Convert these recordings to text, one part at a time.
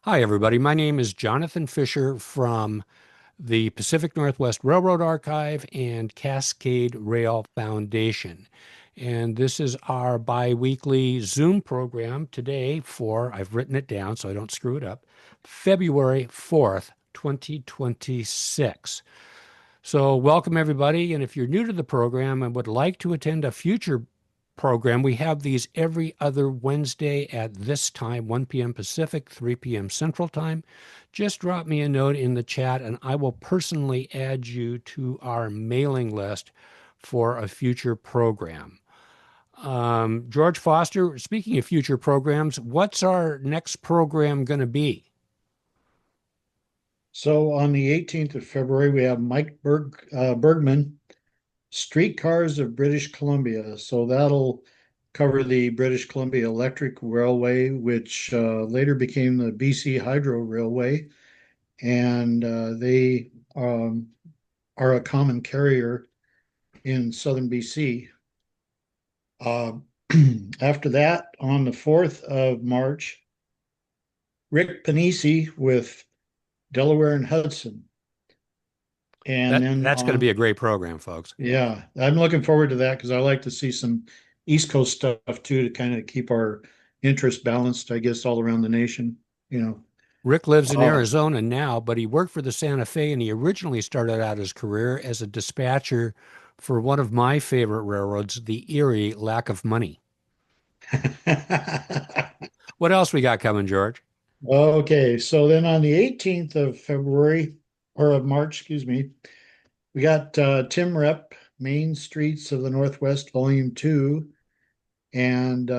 Hi, everybody. My name is Jonathan Fisher from the Pacific Northwest Railroad Archive and Cascade Rail Foundation. And this is our biweekly Zoom program today for, I've written it down so I don't screw it up, February 4th, 2026. So, welcome everybody. And if you're new to the program and would like to attend a future program, we have these every other Wednesday at this time, 1 p.m. Pacific, 3 p.m. Central Time. Just drop me a note in the chat and I will personally add you to our mailing list for a future program. George Foster, speaking of future programs, what's our next program going to be? So on the 18th of February, we have Mike Bergman, Streetcars of British Columbia. So that'll cover the British Columbia Electric Railway, which later became the BC Hydro Railway. And they are a common carrier in southern BC. Uh, After that, on the 4th of March, Rick Panisi with Delaware and Hudson. And then That's going to be a great program, folks. yeah, I'm looking forward to that because I like to see some East Coast stuff too to kind of keep our interest balanced, I guess, all around the nation, you know. Rick lives in Uh, Arizona now, but he worked for the Santa Fe and he originally started out his career as a dispatcher for one of my favorite railroads, the Erie Lack of Money. What else we got coming, George? okay, so then on the 18th of February or of March, excuse me, we got Tim Rep, Main Streets of the Northwest, Volume 2, and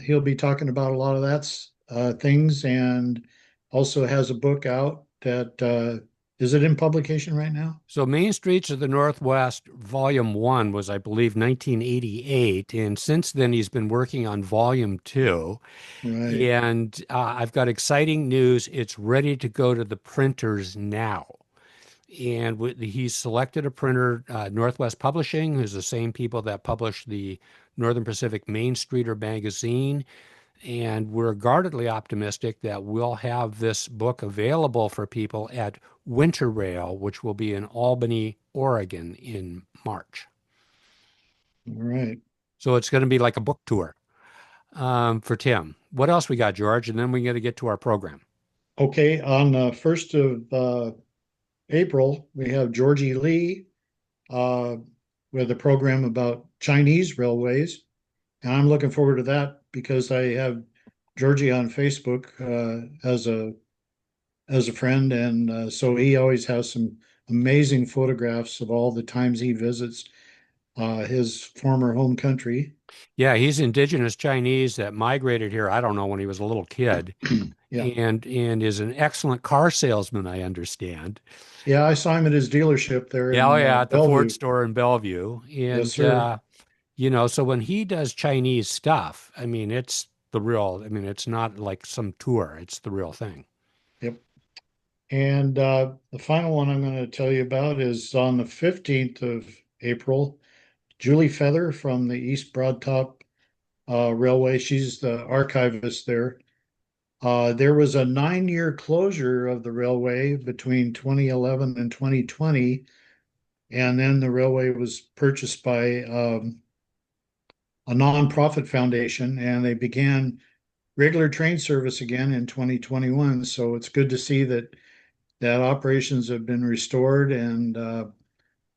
he'll be talking about a lot of that things and also has a book out that is it in publication right now? So Main Streets of the Northwest, Volume 1 was, I believe, 1988. And since then, he's been working on Volume 2. Right. And I've got exciting news. It's ready to go to the printers now. And he's selected a printer, Northwest Publishing, who's the same people that publish the Northern Pacific Main Streeter magazine. And we're guardedly optimistic that we'll have this book available for people at Winter Rail, which will be in Albany, Oregon in March. All right. So it's going to be like a book tour for Tim. What else we got, George? And then we got to get to our program. Okay. On the 1st of April, we have Georgie Lee uh, with a program about Chinese railways. And I'm looking forward to that because I have Georgie on Facebook as a friend, and so he always has some amazing photographs of all the times he visits his former home country. Yeah, he's indigenous Chinese that migrated here, I don't know, when he was a little kid, Yeah, and is an excellent car salesman, I understand. yeah, I saw him at his dealership there Yeah, oh in yeah, at the Ford Bellevue. store in Bellevue. Yes, And sir. so when he does Chinese stuff, I mean, it's the real, I mean, it's not like some tour, it's the real thing. Yep. And the final one I'm going to tell you about is on the 15th of April. Julie Feather from the East Broadtop Railway. She's the archivist there. There was a 9-year closure of the railway between 2011 and 2020, and then the railway was purchased by a nonprofit foundation, and they began regular train service again in 2021. So it's good to see that operations have been restored, and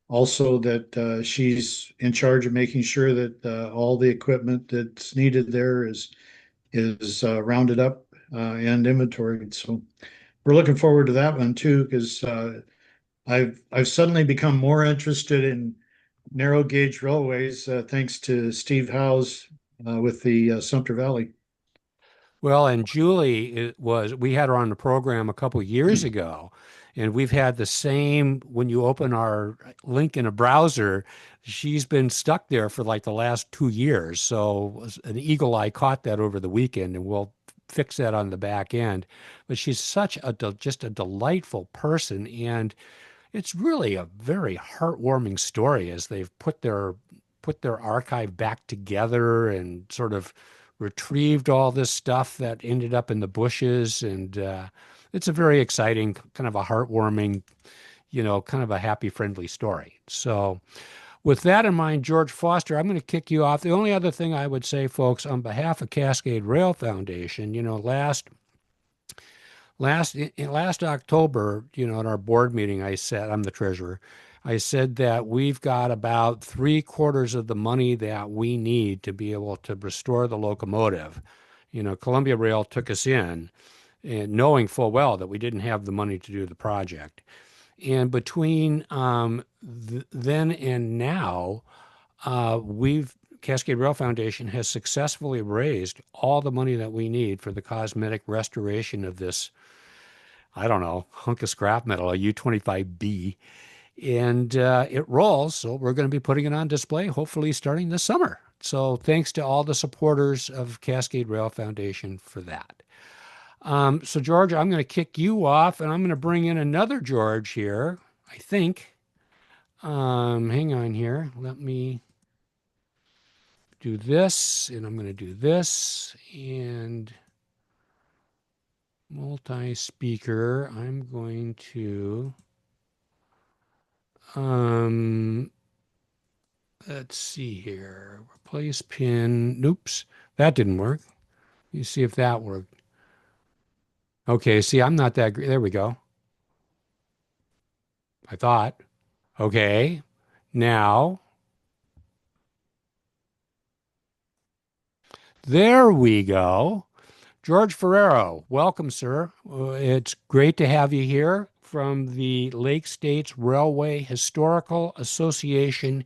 also that she's in charge of making sure that all the equipment that's needed there is rounded up and inventoried. So we're looking forward to that one too, because I've suddenly become more interested in narrow gauge railways thanks to Steve Howes with the Sumter Valley. Well, and Julie we had her on the program a couple years ago, and we've had the same, when you open our link in a browser, she's been stuck there for like the last 2 years. So an eagle eye caught that over the weekend, and we'll fix that on the back end. But she's such just a delightful person, and it's really a very heartwarming story as they've put their archive back together and sort of retrieved all this stuff that ended up in the bushes. And it's a very exciting, kind of a heartwarming, kind of a happy, friendly story. So, with that in mind, George Foster, I'm going to kick you off. The only other thing I would say, folks, on behalf of Cascade Rail Foundation, last October, at our board meeting, I said, I'm the treasurer, I said that we've got about three-quarters of the money that we need to be able to restore the locomotive. Columbia Rail took us in, and knowing full well that we didn't have the money to do the project. And between then and now, Cascade Rail Foundation has successfully raised all the money that we need for the cosmetic restoration of this, I don't know, hunk of scrap metal, a U-25B. And it rolls, so we're going to be putting it on display, hopefully starting this summer. So thanks to all the supporters of Cascade Rail Foundation for that. So George, I'm going to kick you off, and I'm going to bring in another George here, I think. Hang on here. Let me do this, and I'm going to do this, and multi-speaker. I'm going to, let's see here. Replace pin. Oops, that didn't work. You see if that worked. Okay, see, I'm not that great. There we go. I thought. Okay, now. There we go. George Forero, welcome, sir. It's great to have you here from the Lake States Railway Historical Association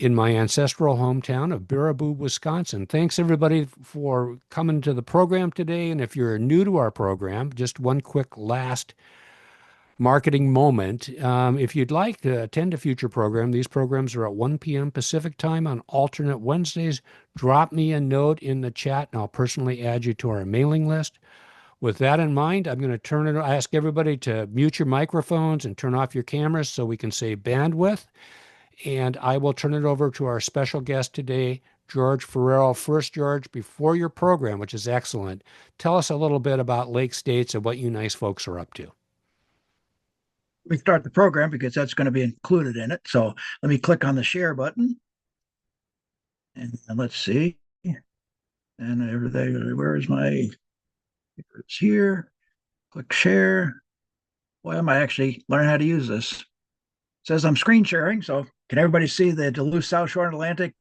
in my ancestral hometown of Baraboo, Wisconsin. Thanks, everybody, for coming to the program today. And if you're new to our program, just one quick last marketing moment. If you'd like to attend a future program, these programs are at 1 p.m. Pacific time on alternate Wednesdays. Drop me a note in the chat and I'll personally add you to our mailing list. With that in mind, I'm going to ask everybody to mute your microphones and turn off your cameras so we can save bandwidth. And I will turn it over to our special guest today, George Forero. First, George, before your program, which is excellent, tell us a little bit about Lake States and what you nice folks are up to. We start the program because that's going to be included in it. So let me click on the share button. And let's see. And everything, where is my, it's here. Click share. Why am I actually learning how to use this? It says I'm screen sharing. So can everybody see the Duluth South Shore Atlantic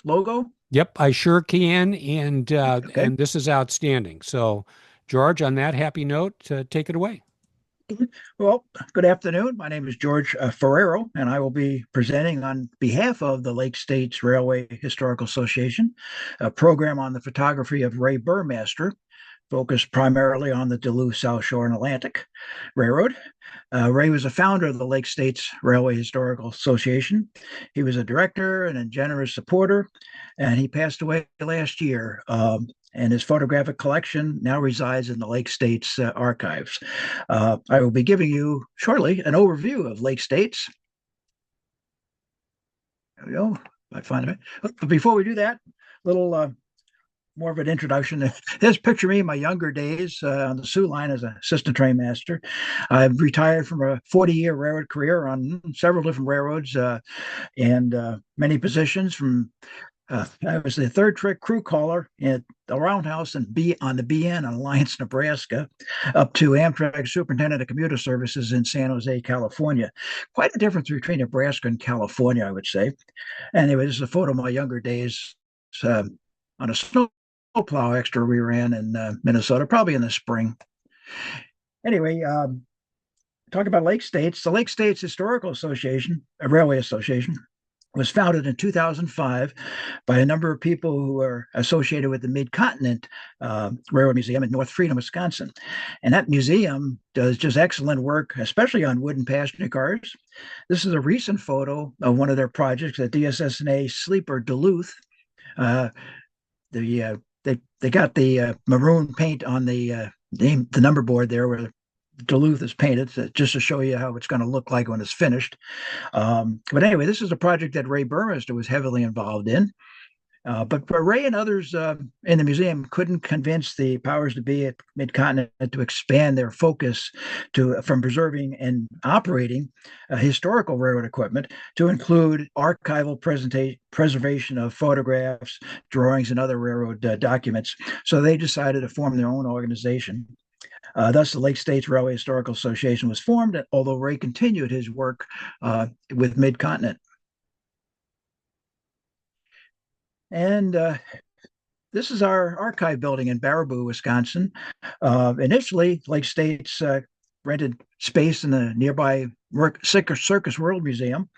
logo? Yep, I sure can. And Okay. and this is outstanding. So, George, on that happy note, take it away. Well, good afternoon. My name is George Forero, and I will be presenting on behalf of the Lake States Railway Historical Association, a program on the photography of Ray Buhrmaster, focused primarily on the Duluth South Shore and Atlantic Railroad. Ray was a founder of the Lake States Railway Historical Association. He was a director and a generous supporter, and he passed away last year. And his photographic collection now resides in the Lake States archives. I will be giving you shortly an overview of Lake States. There we go. I find it. But before we do that, a little more of an introduction. Here's picture me in my younger days on the Soo Line as an assistant train master. I've retired from a 40-year railroad career on several different railroads and many positions from I was the third trick crew caller at the Roundhouse and on the BN on Alliance, Nebraska, up to Amtrak superintendent of commuter services in San Jose, California. Quite a difference between Nebraska and California, I would say. Anyway, this is a photo of my younger days on a snowplow extra we ran in Minnesota, probably in the spring. Anyway, talk about Lake States. The Lake States Historical Association, a railway association, was founded in 2005 by a number of people who are associated with the Mid-Continent Railroad Museum in North Freedom, Wisconsin. And that museum does just excellent work, especially on wooden passenger cars. This is a recent photo of one of their projects at DSS&A Sleeper Duluth. They got the maroon paint on the number board there where Duluth is painted, just to show you how it's going to look like when it's finished. But anyway, this is a project that Ray Buhrmaster was heavily involved in. But Ray and others in the museum couldn't convince the powers to be at Mid-Continent to expand their focus from preserving and operating historical railroad equipment to include archival preservation of photographs, drawings, and other railroad documents. So they decided to form their own organization. Thus, the Lake States Railway Historical Association was formed, although Ray continued his work with Mid-Continent. And this is our archive building in Baraboo, Wisconsin. Initially, Lake States rented space in the nearby Circus World Museum.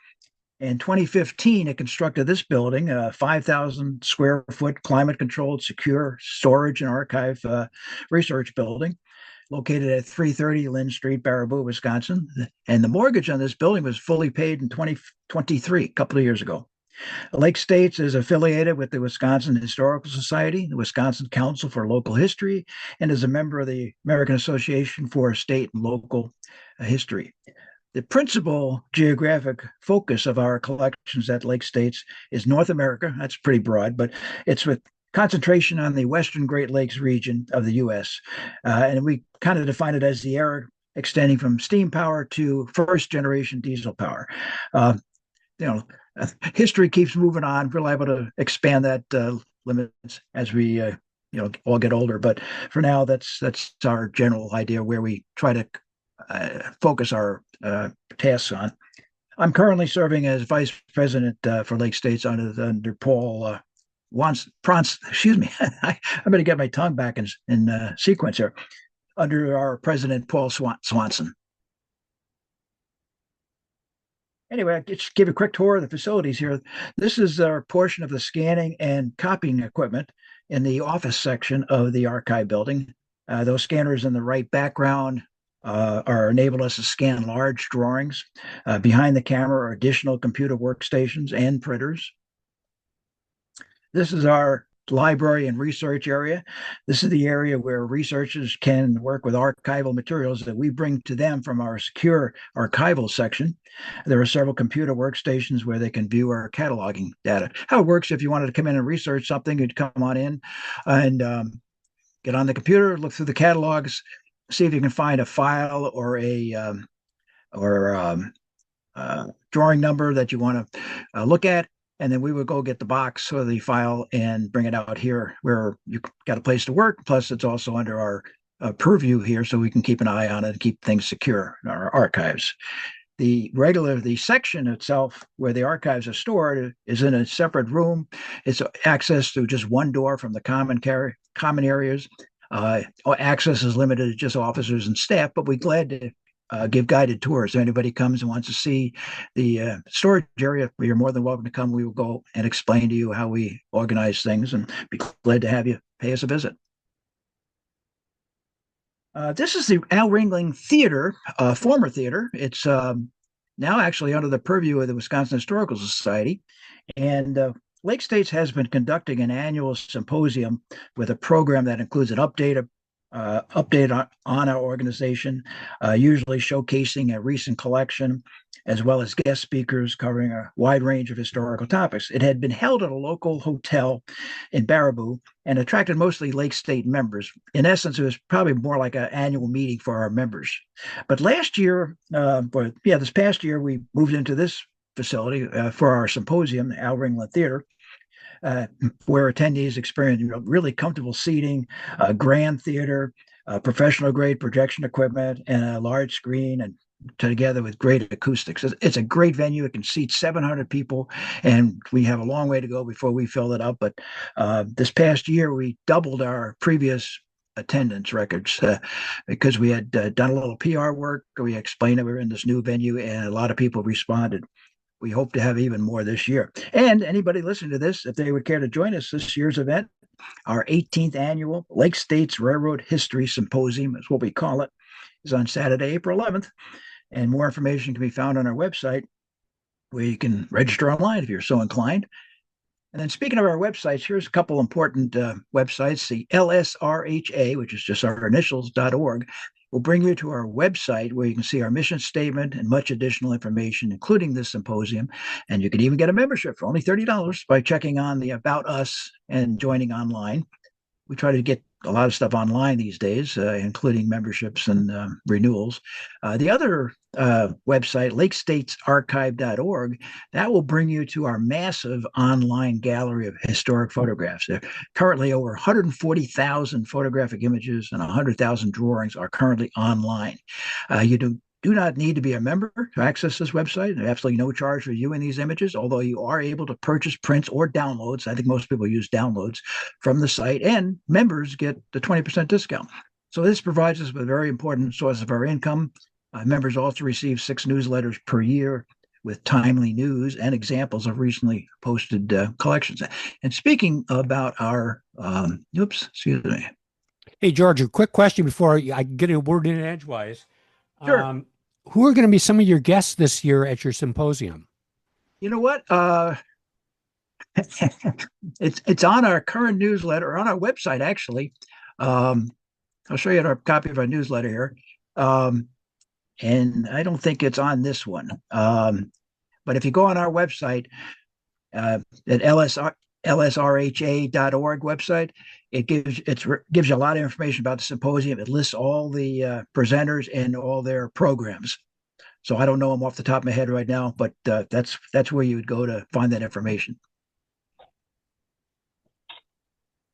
In 2015, it constructed this building, a 5,000 square foot climate controlled, secure storage and archive research building located at 330 Lynn Street, Baraboo, Wisconsin. And the mortgage on this building was fully paid in 2023, a couple of years ago. Lake States is affiliated with the Wisconsin Historical Society, the Wisconsin Council for Local History, and is a member of the American Association for State and Local History. The principal geographic focus of our collections at Lake States is North America. That's pretty broad, but it's with concentration on the Western Great Lakes region of the U.S. And we kind of define it as the era extending from steam power to first-generation diesel power. History keeps moving on. We're liable to expand that limits as we all get older. But for now, that's our general idea where we try to focus our tasks on. I'm currently serving as vice president for Lake States under Paul excuse me. I'm going to get my tongue back in sequence here. Under our president, Paul Swanson. Anyway, I'll just give a quick tour of the facilities here. This is our portion of the scanning and copying equipment in the office section of the archive building. Those scanners in the right background enable us to scan large drawings. Behind the camera are additional computer workstations and printers. This is our library and research area. This is the area where researchers can work with archival materials that we bring to them from our secure archival section. There are several computer workstations where they can view our cataloging data. How it works, if you wanted to come in and research something, you'd come on in and get on the computer, look through the catalogs, see if you can find a file or a drawing number that you want to look at. And then we would go get the box or the file and bring it out here where you got a place to work. Plus, it's also under our purview here, so we can keep an eye on it and keep things secure in our archives. The section itself where the archives are stored is in a separate room. It's access through just one door from the common areas. Access is limited to just officers and staff, but we're glad to give guided tours. If anybody comes and wants to see the storage area, you're more than welcome to come. We will go and explain to you how we organize things and be glad to have you pay us a visit. This is the Al Ringling Theater, former theater. It's now actually under the purview of the Wisconsin Historical Society. And Lake States has been conducting an annual symposium with a program that includes an update on our organization, usually showcasing a recent collection, as well as guest speakers covering a wide range of historical topics. It had been held at a local hotel in Baraboo and attracted mostly Lake State members. In essence, it was probably more like an annual meeting for our members. But this past year, we moved into this facility for our symposium, the Al Ringling Theater, where attendees experience really comfortable seating, grand theater, professional grade projection equipment, and a large screen, and together with great acoustics. It's a great venue. It can seat 700 people, and we have a long way to go before we fill it up. But this past year, we doubled our previous attendance records because we had done a little PR work. We explained that we were in this new venue, and a lot of people responded. We hope to have even more this year. And anybody listening to this, if they would care to join us this year's event, our 18th annual Lake States Railroad History Symposium is what we call it, is on Saturday, April 11th. And more information can be found on our website, where you can register online if you're so inclined. And then speaking of our websites, here's a couple important websites. The LSRHA, which is just our initials.org, will bring you to our website where you can see our mission statement and much additional information, including this symposium. And you can even get a membership for only $30 by checking on the About Us and joining online. We try to get a lot of stuff online these days, including memberships and renewals. The other website, lakestatesarchive.org, that will bring you to our massive online gallery of historic photographs. There are currently over 140,000 photographic images and 100,000 drawings are currently online. You do not need to be a member to access this website. There's absolutely no charge for viewing these images, although you are able to purchase prints or downloads. I think most people use downloads from the site, and members get the 20% discount. So this provides us with a very important source of our income. Members also receive 6 newsletters per year with timely news and examples of recently posted collections. And speaking about our, excuse me. Hey, George, a quick question before I get a word in edgewise. Sure. Who are going to be some of your guests this year at your symposium? You know what? It's on our current newsletter, on our website, actually. I'll show you a copy of our newsletter here. And I don't think it's on this one. But if you go on our website, at LSRHA.org website, it gives you a lot of information about the symposium. It lists all the presenters and all their programs. So I don't know them off the top of my head right now, but that's where you would go to find that information.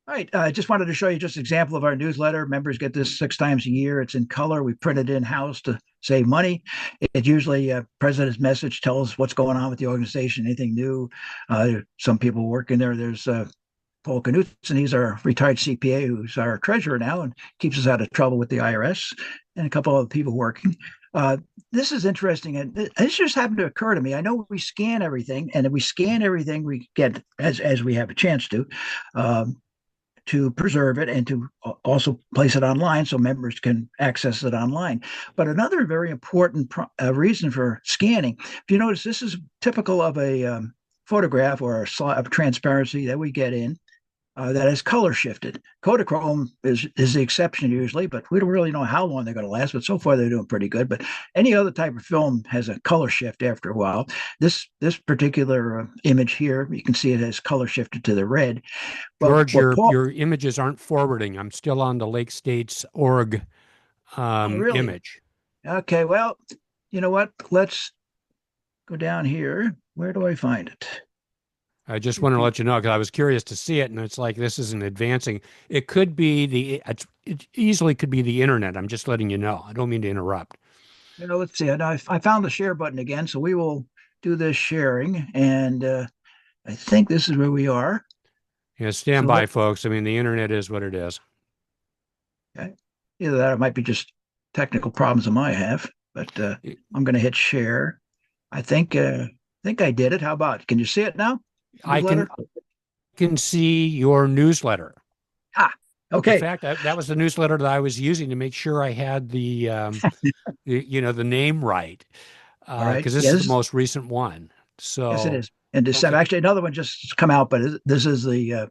All right, I just wanted to show you just an example of our newsletter. Members get this 6 times a year. It's in color. We print it in-house to save money. It usually, President's message tells what's going on with the organization, anything new. Some people working there. There's Paul Knutson. He's our retired CPA who's our treasurer now and keeps us out of trouble with the IRS, and a couple other people working. This is interesting, and this just happened to occur to me. I know we scan everything, and we scan everything we get as we have a chance to preserve it and to also place it online so members can access it online. But another very important reason for scanning, if you notice, this is typical of a photograph or a slide of transparency that we get in that is color shifted. Kodachrome is the exception usually, but we don't really know how long they're going to last, but so far they're doing pretty good. But any other type of film has a color shift after a while. This particular image here, you can see it has color shifted to the red. George, your images aren't forwarding. I'm still on the Lake States org really? image. Okay, well, you know what? Let's go down here. Where do I find it? I just want to let you know because I was curious to see it, and it's like this isn't advancing. It could be it easily could be the internet. I'm just letting you know. I don't mean to interrupt. You know, let's see. I found the share button again, so we will do this sharing, and I think this is where we are. Yeah, stand by, folks. I mean, the internet is what it is. Okay. Either that, or it might be just technical problems I might have. But I'm going to hit share. I think I did it. How about? Can you see it now? I can see your newsletter. Okay. In fact, that was the newsletter that I was using to make sure I had the the name right. Because this is the most recent one. So yes, it is. In December. Okay. Actually, another one just come out, but this is the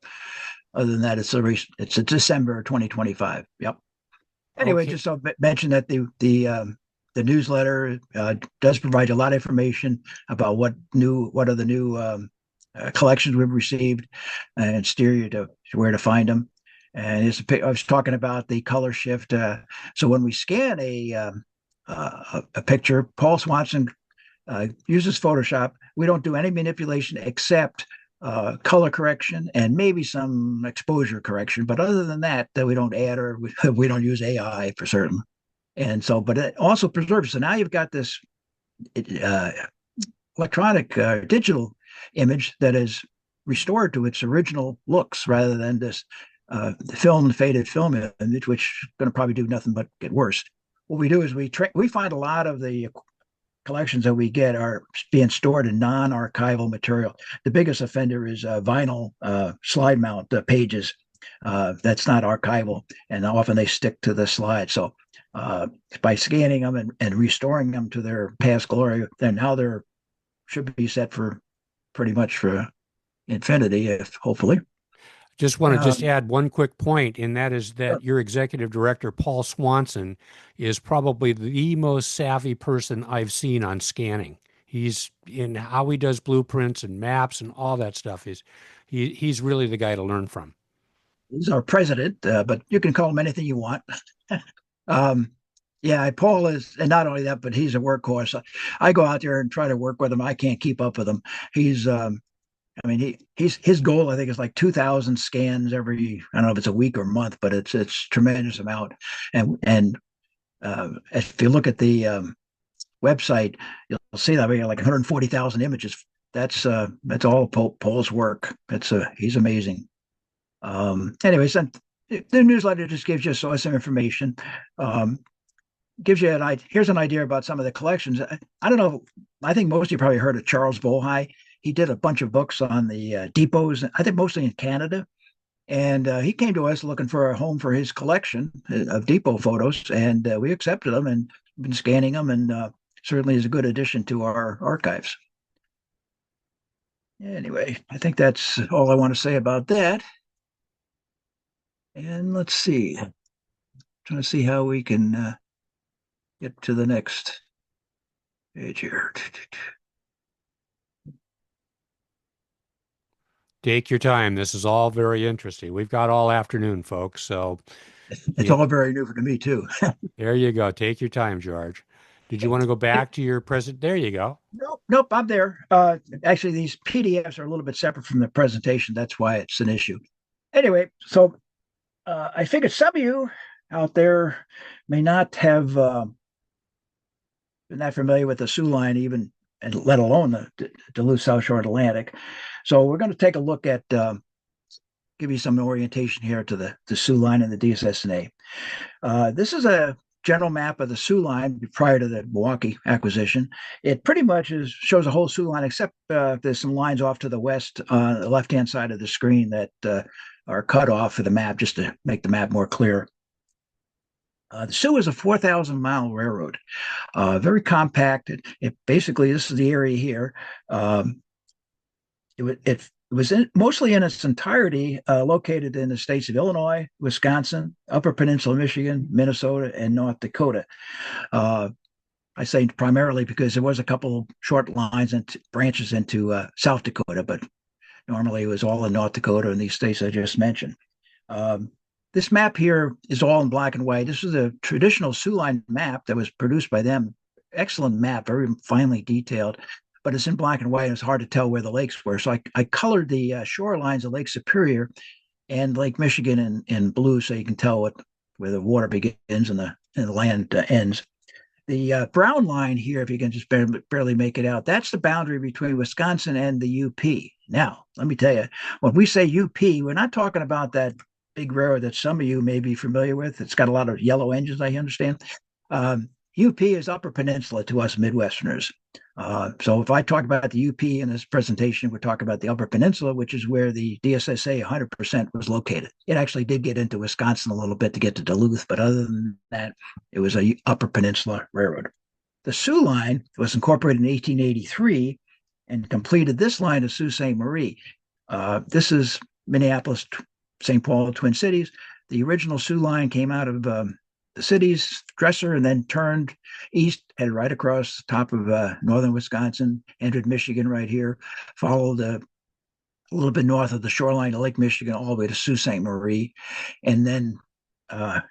other than that, it's a December 2025. Yep. Anyway, just to mention that the newsletter does provide a lot of information about what are the new collections we've received and steer you to where to find them. And I was talking about the color shift. So when we scan a picture, Paul Swanson uses Photoshop. We don't do any manipulation except color correction and maybe some exposure correction. But other than that, we don't add or we don't use AI for certain. And so, but it also preserves. So now you've got this electronic digital image that is restored to its original looks rather than this faded film image, which is going to probably do nothing but get worse. What we do is we find a lot of the collections that we get are being stored in non-archival material. The biggest offender is vinyl slide mount pages. That's not archival, and often they stick to the slide. So by scanning them and restoring them to their past glory, then now they're should be set for pretty much for infinity, hopefully. Just want to just Um, add one quick point, and that is that your executive director, Paul Swanson, is probably the most savvy person I've seen on scanning. He's in how he does blueprints and maps and all that stuff. He's really the guy to learn from. he's our president, but you can call him anything you want. um, yeah, Paul is, and not only that, but he's a workhorse. I go out there and try to work with him. I can't keep up with him. He's I mean, he's his goal, I think, is like 2,000 scans every. I don't know if it's a week or month, but it's tremendous amount. And if you look at the website, you'll see that we have like 140,000 images. That's all Paul's work. He's amazing. Anyways, and the newsletter just gives you some information. Gives you here's an idea about some of the collections. I don't know. I think most of you probably heard of Charles Bohai. He did a bunch of books on the depots, I think mostly in Canada. And he came to us looking for a home for his collection of depot photos, and we accepted them and been scanning them, and certainly is a good addition to our archives. Anyway, I think that's all I want to say about that. And let's see. Trying to see how we can get to the next page here. Take your time. This is all very interesting. We've got all afternoon, folks. So It's all very new to me, too. there you go. Take your time, George. Did you want to go back to your present? There you go. Nope, I'm there. Actually, these PDFs are a little bit separate from the presentation. That's why it's an issue. Anyway, so I figured some of you out there may not have been that familiar with the Soo Line, even, and let alone the Duluth South Shore Atlantic. So we're going to take a look at, give you some orientation here to the Soo Line and the DSS&A. This is a general map of the Soo Line prior to the Milwaukee acquisition. It pretty much shows a whole Soo Line, except there's some lines off to the west on the left-hand side of the screen that are cut off for the map just to make the map more clear. The Soo is a 4,000-mile railroad, very compact. Basically, this is the area here. It was mostly in its entirety located in the states of Illinois, Wisconsin, Upper Peninsula, Michigan, Minnesota, and North Dakota. I say primarily because there was a couple short lines and branches into South Dakota, but normally it was all in North Dakota and these states I just mentioned. This map here is all in black and white. This is a traditional Soo Line map that was produced by them. Excellent map, very finely detailed, but it's in black and white. It's hard to tell where the lakes were. So I colored the shorelines of Lake Superior and Lake Michigan in blue so you can tell where the water begins and the land ends. The brown line here, if you can just barely make it out, that's the boundary between Wisconsin and the UP. Now, let me tell you, when we say UP, we're not talking about that big railroad that some of you may be familiar with. It's got a lot of yellow engines, I understand. UP is Upper Peninsula to us Midwesterners. So if I talk about the UP in this presentation, we're talking about the Upper Peninsula, which is where the DSS&A 100% was located. It actually did get into Wisconsin a little bit to get to Duluth, but other than that, it was a Upper Peninsula railroad. The Soo Line was incorporated in 1883 and completed this line of Sault Ste. Marie. This is Minneapolis, St. Paul, Twin Cities. The original Soo Line came out of the city's dresser and then turned east, headed right across the top of northern Wisconsin, entered Michigan right here, followed a little bit north of the shoreline of Lake Michigan all the way to Sault Ste. Marie. And then I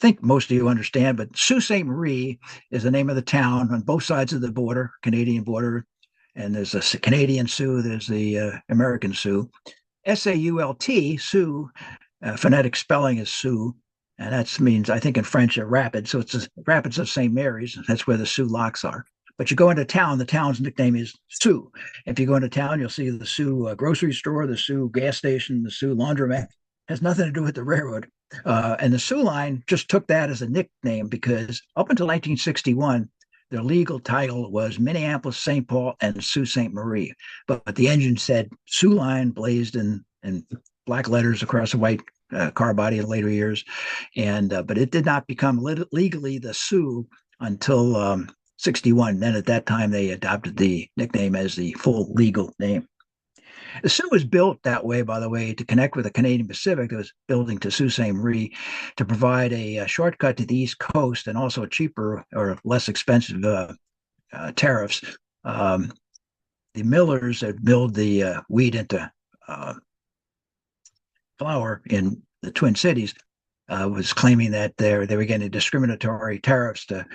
think most of you understand, but Sault Ste. Marie is the name of the town on both sides of the border, Canadian border. And there's a Canadian Sioux, there's the American Sioux. S-A-U-L-T, Sioux, phonetic spelling is Sioux. And that means, I think in French, a rapid. So it's the Rapids of St. Mary's. That's where the Sioux locks are. But you go into town, the town's nickname is Sioux. If you go into town, you'll see the Sioux grocery store, the Sioux gas station, the Sioux laundromat. It has nothing to do with the railroad. And the Soo Line just took that as a nickname because up until 1961, their legal title was Minneapolis, St. Paul, and Sault Ste. Marie. But the engine said Soo Line blazed in black letters across a white car body in later years. But it did not become legally the Sioux until 61. Then at that time, they adopted the nickname as the full legal name. The Soo was built that way, by the way, to connect with the Canadian Pacific that was building to Sault Ste. To provide a shortcut to the East Coast and also cheaper or less expensive tariffs. The millers that milled the wheat into flour in the Twin Cities was claiming that they were getting discriminatory tariffs to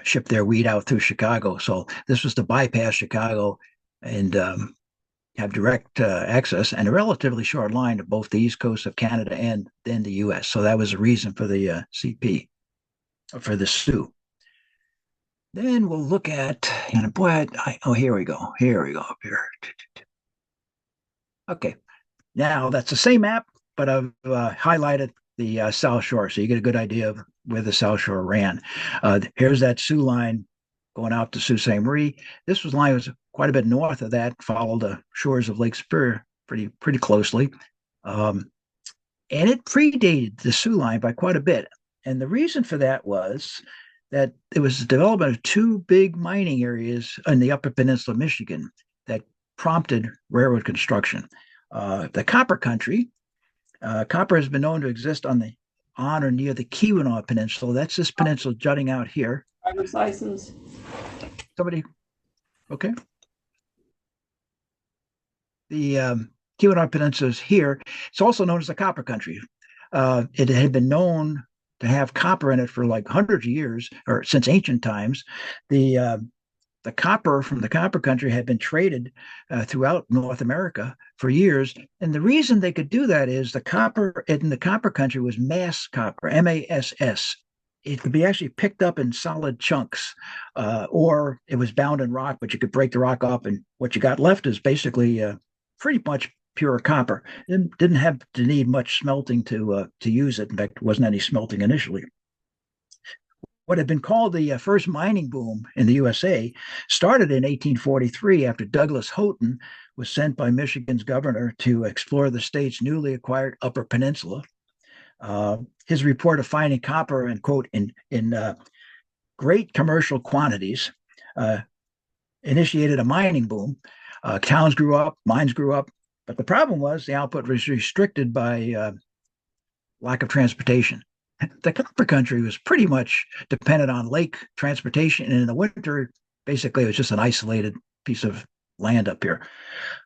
ship their wheat out through Chicago. So this was to bypass Chicago and have direct access and a relatively short line to both the East Coast of Canada and then the U.S. So that was the reason for the CP, for the Soo. Then we'll look at, and boy, here we go up here. Okay, now that's the same map, but I've highlighted the South Shore, so you get a good idea of where the South Shore ran. Here's that Soo line going out to Sault Ste. Marie. This line was quite a bit north of that, followed the shores of Lake Superior pretty closely. And it predated the Soo line by quite a bit. And the reason for that was that it was the development of two big mining areas in the Upper Peninsula, Michigan, that prompted railroad construction. The Copper Country. Copper has been known to exist on or near the Keweenaw Peninsula. That's this peninsula jutting out here. Driver's license. Somebody, okay. The Keweenaw Peninsula is here. It's also known as the Copper Country. It had been known to have copper in it for like hundreds of years, or since ancient times. The copper from the Copper Country had been traded throughout North America for years. And the reason they could do that is the copper in the Copper Country was mass copper, MASS. It could be actually picked up in solid chunks, or it was bound in rock, but you could break the rock up, and what you got left is basically pretty much pure copper. It didn't have to need much smelting to use it. In fact, there wasn't any smelting initially. What had been called the first mining boom in the USA started in 1843 after Douglas Houghton was sent by Michigan's governor to explore the state's newly acquired Upper Peninsula. His report of finding copper and quote in great commercial quantities initiated a mining boom. Towns grew up, mines grew up, but the problem was the output was restricted by lack of transportation. The Copper Country was pretty much dependent on lake transportation, and in the winter, basically, it was just an isolated piece of land up here.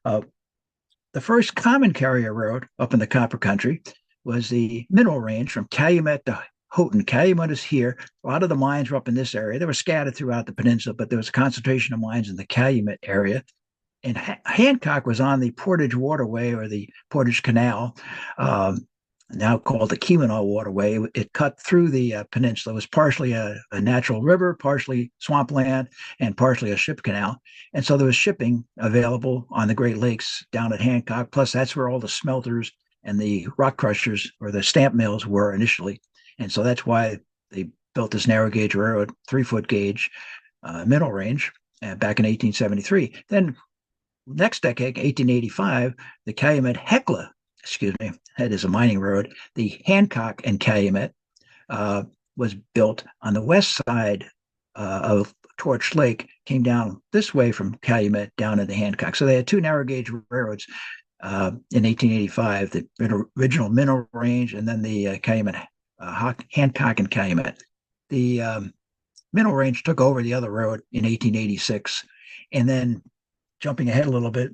The first common carrier road up in the Copper Country was the Mineral Range from Calumet to Houghton. Calumet is here. A lot of the mines were up in this area. They were scattered throughout the peninsula, but there was a concentration of mines in the Calumet area. And Hancock was on the Portage Waterway, or the Portage Canal, now called the Keweenaw Waterway. It cut through the peninsula. It was partially a natural river, partially swampland, and partially a ship canal. And so there was shipping available on the Great Lakes down at Hancock. Plus, that's where all the smelters and the rock crushers, or the stamp mills, were initially. And so that's why they built this narrow gauge railroad, 3-foot gauge middle range back in 1873. Then next decade, 1885, the Calumet-Hecla, that is a mining road. The Hancock and Calumet was built on the west side of Torch Lake, came down this way from Calumet down into Hancock. So they had two narrow gauge railroads in 1885, the original Mineral Range, and then the Calumet, Hancock and Calumet. The Mineral Range took over the other road in 1886, and then jumping ahead a little bit,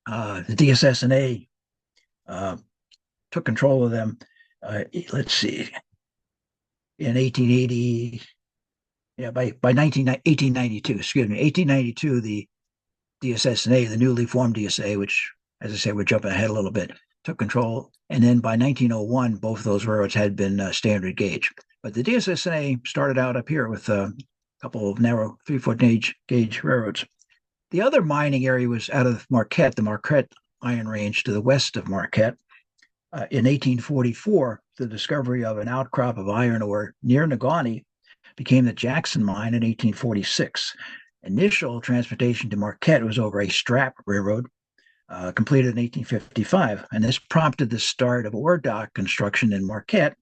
the DSS&A took control of them. Let's see, in 1880, by 1892, 1892, the DSS&A, the newly formed DSA, which, as I said, we're jumping ahead a little bit, took control. And then by 1901, both of those railroads had been standard gauge. But the DSS&A started out up here with a couple of narrow 3-foot gauge railroads. The other mining area was out of Marquette, the Marquette Iron Range to the west of Marquette. In 1844, the discovery of an outcrop of iron ore near Negaunee became the Jackson Mine in 1846. Initial transportation to Marquette was over a strap railroad completed in 1855, and this prompted the start of ore dock construction in Marquette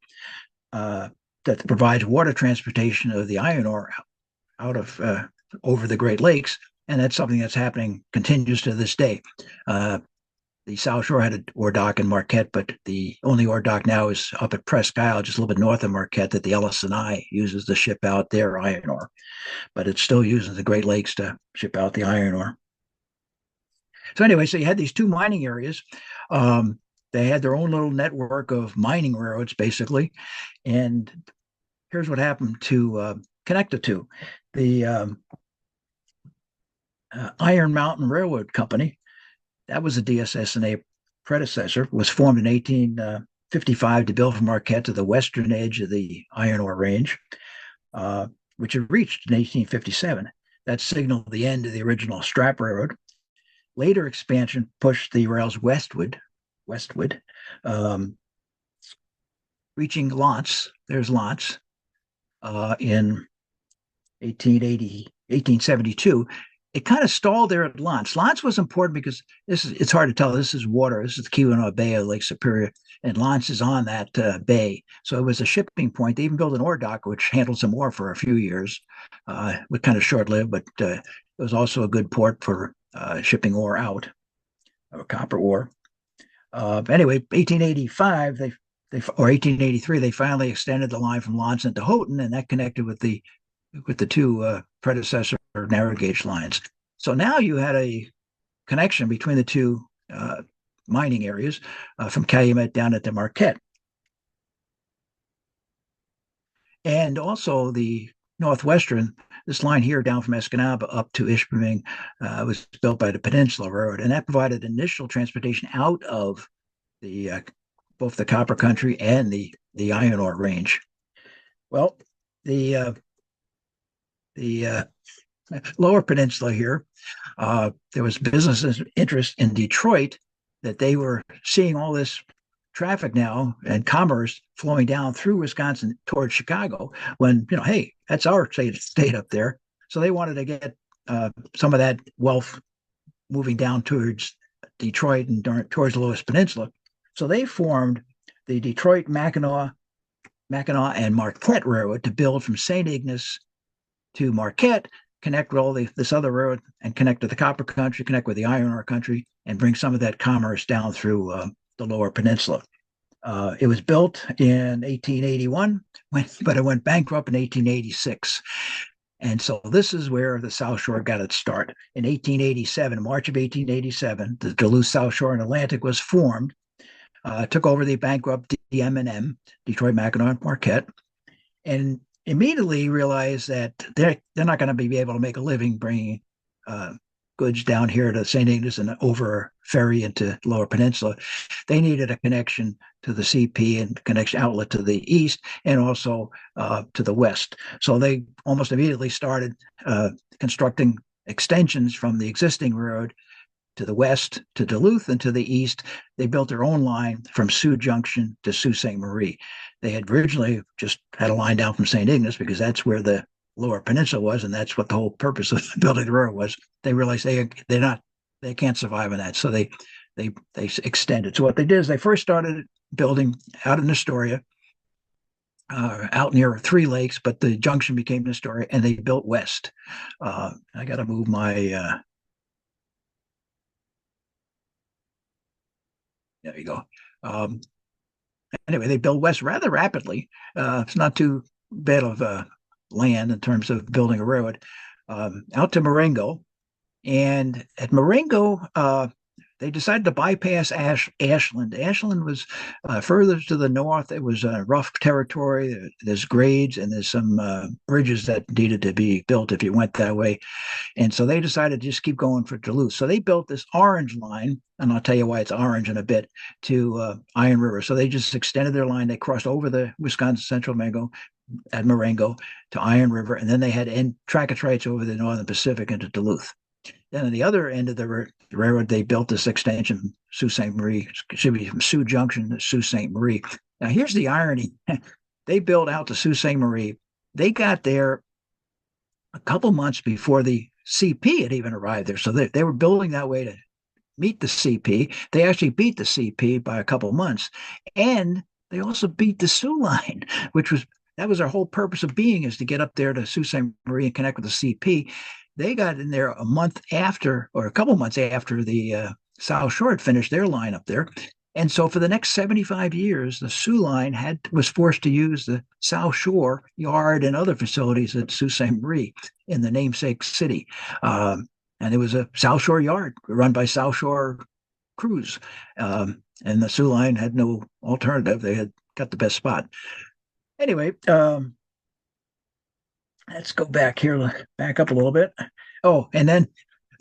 that provides water transportation of the iron ore out of over the Great Lakes. and that's something that's happening, continues to this day. The South Shore had an ore dock in Marquette, but the only ore dock now is up at Presque Isle, just a little bit north of Marquette, that the LSRHA uses to ship out their iron ore. But it's still using the Great Lakes to ship out the iron ore. So anyway, so you had these two mining areas. They had their own little network of mining railroads, basically. And here's what happened to connect the two. The Iron Mountain Railroad Company, that was a DSS&A predecessor, was formed in 1855 to build from Marquette to the western edge of the iron ore range, which it reached in 1857. That signaled the end of the original Strap Railroad. Later expansion pushed the rails westward, reaching Lance. There's Lance in 1872. It kind of stalled there at Lance. Lance was important because it's hard to tell. This is water. This is the Keweenaw Bay of Lake Superior, and Lance is on that bay. So it was a shipping point. They even built an ore dock, which handled some ore for a few years. It was kind of short-lived, but it was also a good port for shipping ore out, or copper ore. Anyway, 1885, or 1883, they finally extended the line from Lance into Houghton, and that connected with the two predecessor narrow gauge lines. So now you had a connection between the two mining areas from Calumet down at the Marquette. And also the Northwestern, this line here down from Escanaba up to Ishpeming was built by the Peninsula Railroad, and that provided initial transportation out of the both the copper country and the iron ore range. Well, the Lower Peninsula here, there was business interest in Detroit that they were seeing all this traffic now and commerce flowing down through Wisconsin towards Chicago when, hey, that's our state up there. So they wanted to get some of that wealth moving down towards Detroit and towards the Lewis Peninsula. So they formed the Detroit, Mackinac, and Marquette Railroad to build from St. Ignace to Marquette, connect with all this other road, and connect to the copper country, connect with the iron ore country, and bring some of that commerce down through the Lower Peninsula. It was built in 1881, but it went bankrupt in 1886. And so this is where the South Shore got its start. In 1887, March of 1887, the Duluth South Shore and Atlantic was formed, took over the bankrupt DM&M, Detroit, Mackinac, and Marquette, and immediately realized that they're not going to be able to make a living bringing goods down here to St. Ignace and over ferry into Lower Peninsula. They needed a connection to the CP and connection outlet to the east and also to the west. So they almost immediately started constructing extensions from the existing road to the west to Duluth, and to the east they built their own line from Soo Junction to Sault Ste. Marie. They had originally just had a line down from St. Ignace because that's where the Lower Peninsula was, and that's what the whole purpose of building the railroad was. They realized they can't survive on that, so they extended. So what they did is they first started building out in Astoria, out near Three Lakes, but the junction became Astoria, and they built west. I got to move my. There you go. Anyway, they built west rather rapidly. It's not too bad of land in terms of building a railroad. Out to Marengo. And at Marengo, they decided to bypass Ashland. Ashland was further to the north. It was rough territory. There's grades and there's some bridges that needed to be built if you went that way. And so they decided to just keep going for Duluth. So they built this orange line, and I'll tell you why it's orange in a bit, to Iron River. So they just extended their line. They crossed over the Wisconsin Central Marengo to Iron River, and then they had trackage rights over the Northern Pacific into Duluth. Then at the other end of the railroad, they built this extension, Sault Ste. Marie. It should be from Soo Junction to Sault Ste. Marie. Now, here's the irony. They built out to Sault Ste. Marie. They got there a couple months before the CP had even arrived there. So they were building that way to meet the CP. They actually beat the CP by a couple months. And they also beat the Soo Line, that was their whole purpose of being, is to get up there to Sault Ste. Marie and connect with the CP. they got in there a month after, or a couple months after the South Shore had finished their line up there. And so for the next 75 years, the Soo Line was forced to use the South Shore yard and other facilities at Sault Ste. Marie in the namesake city. And it was a South Shore yard run by South Shore crews. And the Soo Line had no alternative. They had got the best spot. Anyway, let's go back here, back up a little bit. Oh, and then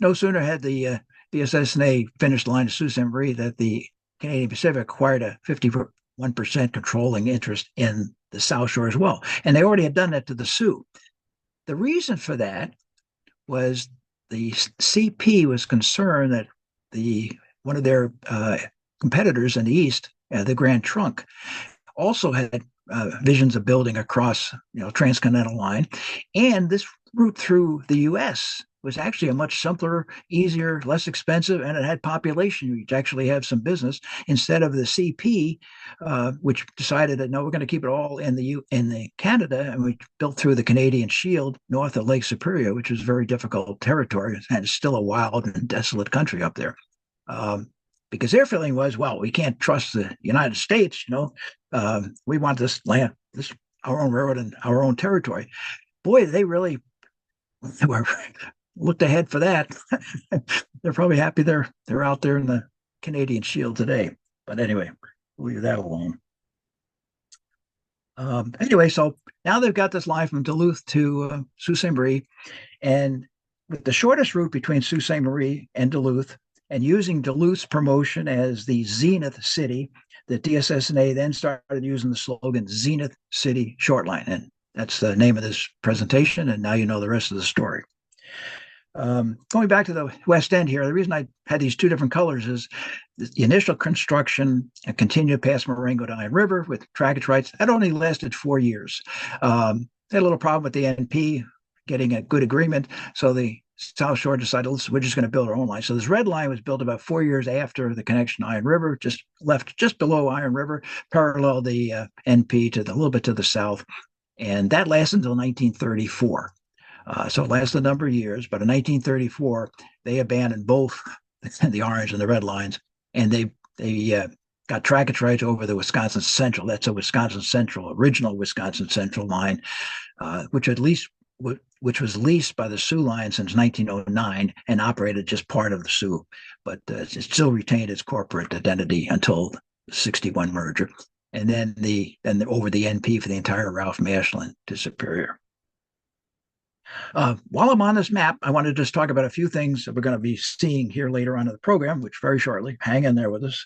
no sooner had the DSS&A finished line of Sault Ste. Marie that the Canadian Pacific acquired a 51% controlling interest in the South Shore as well. And they already had done that to the Soo. The reason for that was the CP was concerned that one of their competitors in the East, the Grand Trunk, also had visions of building across, transcontinental line. And this route through the U.S. was actually a much simpler, easier, less expensive, and it had population reach, actually have some business, instead of the CP, which decided that, no, we're going to keep it all in the Canada, and we built through the Canadian Shield north of Lake Superior, which is very difficult territory, and it's still a wild and desolate country up there. Because their feeling was, well, we can't trust the United States, we want this land, our own railroad and our own territory. Boy, they really were looked ahead for that. They're probably happy they're out there in the Canadian Shield today. But anyway, we'll leave that alone. Anyway, so now they've got this line from Duluth to Sault Ste. Marie, and with the shortest route between Sault Ste. Marie and Duluth, and using Duluth's promotion as the Zenith City, the DSS&A then started using the slogan Zenith City Short Line. And that's the name of this presentation, and now you know the rest of the story. Going back to the west end here, the reason I had these two different colors is the initial construction continued past Marengo to Iron River with trackage rights. That only lasted 4 years. They had a little problem with the NP getting a good agreement, so the South Shore decided, we're just going to build our own line. So this red line was built about 4 years after the connection to Iron River, just left just below Iron River, parallel the NP to a little bit to the south. And that lasted until 1934. So it lasted a number of years, but in 1934, they abandoned both the orange and the red lines, and they got trackage rights over the Wisconsin Central. That's a Wisconsin Central, original Wisconsin Central line, which was leased by the Soo Line since 1909 and operated just part of the Soo, but it still retained its corporate identity until the 61 merger. And then over the NP for the entire Ralph Maslin to Superior. While I'm on this map, I want to just talk about a few things that we're going to be seeing here later on in the program, which very shortly. Hang in there with us.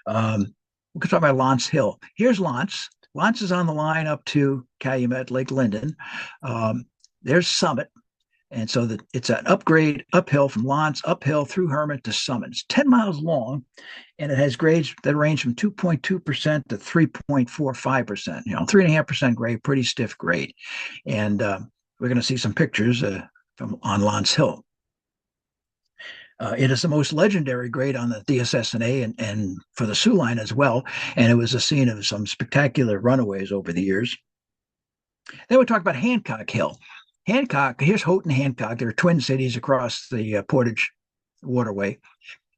We can talk about L'Anse Hill. Here's L'Anse. L'Anse is on the line up to Calumet, Lake Linden. There's Summit. And so it's an upgrade uphill from L'Anse, uphill through Hermit to Summit. It's 10 miles long, and it has grades that range from 2.2% to 3.45%, 3.5% grade, pretty stiff grade. And we're going to see some pictures on L'Anse Hill. It is the most legendary grade on the DSS&A and for the Soo Line as well. And it was a scene of some spectacular runaways over the years. Then we talk about Hancock Hill. Hancock, here's Houghton, Hancock. They're twin cities across the Portage Waterway.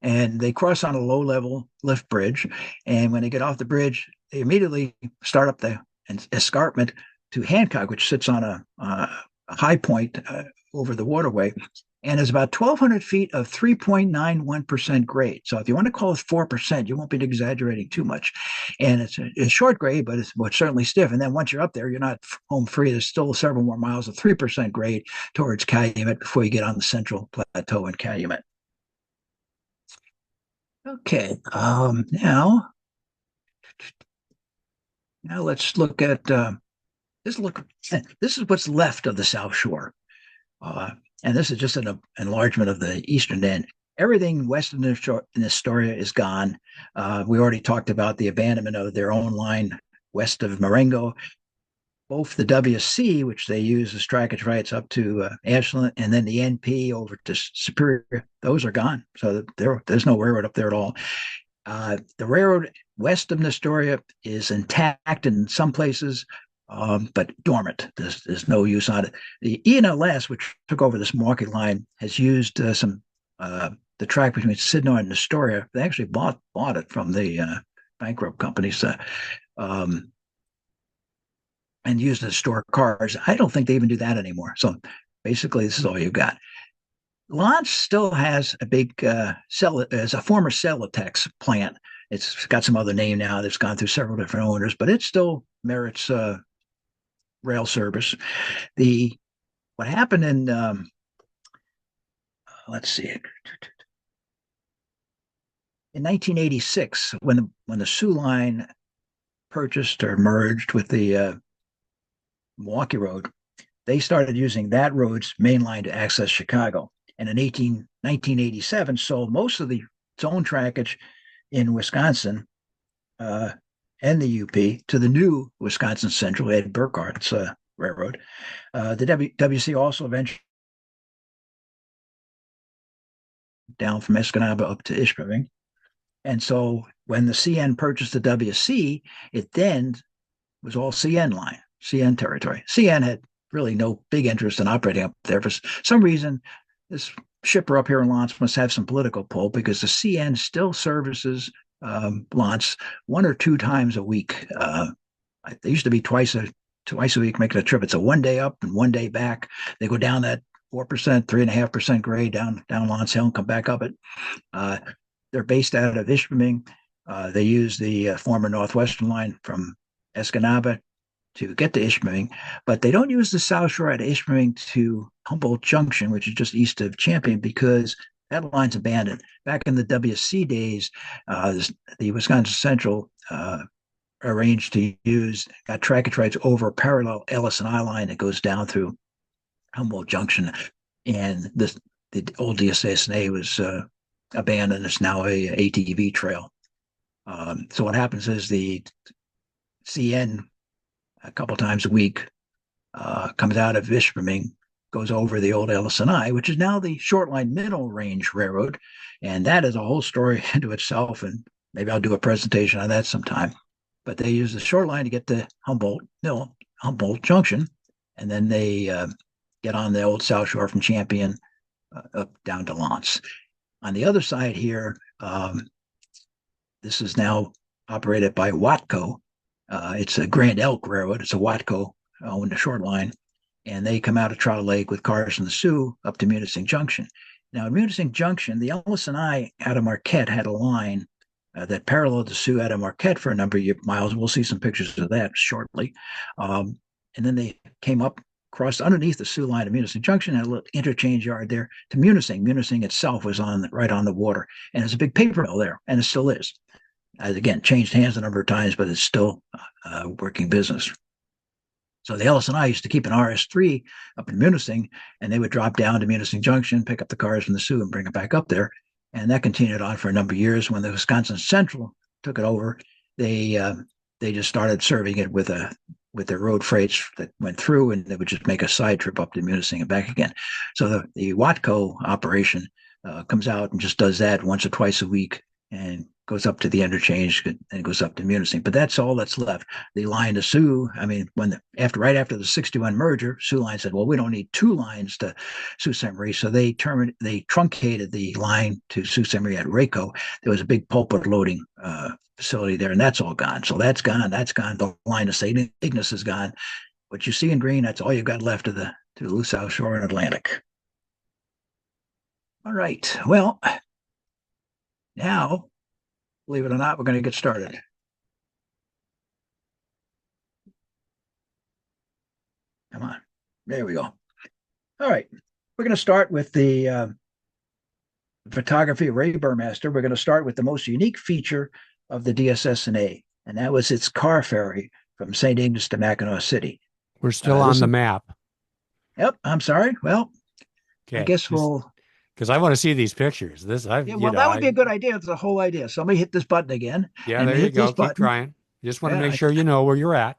And they cross on a low-level lift bridge. And when they get off the bridge, they immediately start up the escarpment to Hancock, which sits on a high point over the waterway. And it's about 1,200 feet of 3.91% grade. So if you want to call it 4%, you won't be exaggerating too much. And it's a short grade, but it's certainly stiff. And then once you're up there, you're not home free. There's still several more miles of 3% grade towards Calumet before you get on the Central Plateau in Calumet. Okay, now let's look at this. This is what's left of the South Shore. And this is just an enlargement of the eastern end. Everything west of the Astoria is gone. We already talked about the abandonment of their own line west of Marengo. Both the WC, which they use as trackage rights up to Ashland, and then the NP over to Superior, those are gone. So there's no railroad up there at all. The railroad west of Astoria is intact in some places. but dormant. There's no use on it. The ENLS, which took over this Milwaukee line, has used the track between Sydenham and Astoria. They actually bought it from the bankrupt companies and used it to store cars. I don't think they even do that anymore. So basically, this is all you've got. Lance still has a big as a former Celotex plant. It's got some other name now that's gone through several different owners, but it still merits rail service. What happened in let's see, in 1986, when the Soo Line purchased or merged with the Milwaukee Road, they started using that road's main line to access Chicago. And in 1987, sold most of the zone trackage in Wisconsin and the UP to the new Wisconsin Central, Ed Burkhardt's railroad. The WC also eventually down from Escanaba up to Ishpeming. And so when the CN purchased the WC, it then was all CN line, CN territory. CN had really no big interest in operating up there. For some reason, this shipper up here in Lance must have some political pull, because the CN still services Lance 1 or 2 times a week. They used to be twice a week making a trip. It's a 1 day up and 1 day back. They go down that 4%, 3.5% grade down Lance Hill and come back up it. They're based out of Ishpeming. They use the former Northwestern line from Escanaba to get to Ishpeming, but they don't use the South Shore at Ishpeming to Humboldt Junction, which is just east of Champion, because that line's abandoned. Back in the WC days, the Wisconsin Central arranged to got trackage rights over a parallel LS&I line that goes down through Humboldt Junction, and the old DSS&A was abandoned. It's now a ATV trail. So what happens is the CN a couple times a week comes out of Ishpeming, goes over the old LS&I, which is now the Short Line Middle Range Railroad, and that is a whole story into itself, and maybe I'll do a presentation on that sometime. But they use the Short Line to get to Humboldt Junction, and then they get on the old South Shore from Champion up down to Lance. On the other side here, this is now operated by Watco. It's a Grand Elk Railroad. It's a Watco owned a Short Line, and they come out of Trout Lake with cars from the Soo up to Munising Junction. Now, in Munising Junction, the LS&I out of Marquette had a line that paralleled the Soo out of Marquette for a number of miles. We'll see some pictures of that shortly. And then they came up, crossed underneath the Soo Line of Munising Junction, had a little interchange yard there to Munising. Munising itself was right on the water, and there's a big paper mill there, and it still is. Again, changed hands a number of times, but it's still working business. So the LS&I used to keep an RS3 up in Munising, and they would drop down to Munising Junction, pick up the cars from the Soo, and bring it back up there. And that continued on for a number of years. When the Wisconsin Central took it over, they just started serving it with their road freights that went through, and they would just make a side trip up to Munising and back again. So the Watco operation comes out and just does that once or twice a week, and goes up to the interchange and goes up to Munising. But that's all that's left. The line to Soo, I mean, right after the 61 merger, Soo Line said, well, we don't need 2 lines to Sault Ste. Marie. So they truncated the line to Sault Ste. Marie at Rayco. There was a big pulpit loading facility there, and that's all gone. So that's gone. The line to St. Ignace is gone. What you see in green, that's all you've got left of the Duluth South Shore and Atlantic. All right. Well, now, believe it or not, we're going to get started. Come on. There we go. All right. We're going to start with the photography of Ray Buhrmaster. We're going to start with the most unique feature of the DSS&A, and that was its car ferry from St. Ignace to Mackinac City. We're still on the map. Yep. I'm sorry. Well, okay. I guess we'll... Because I want to see these pictures. That would be a good idea. It's the whole idea. So let me hit this button again. Yeah, there you go. Keep trying. Just want to make sure you know where you're at.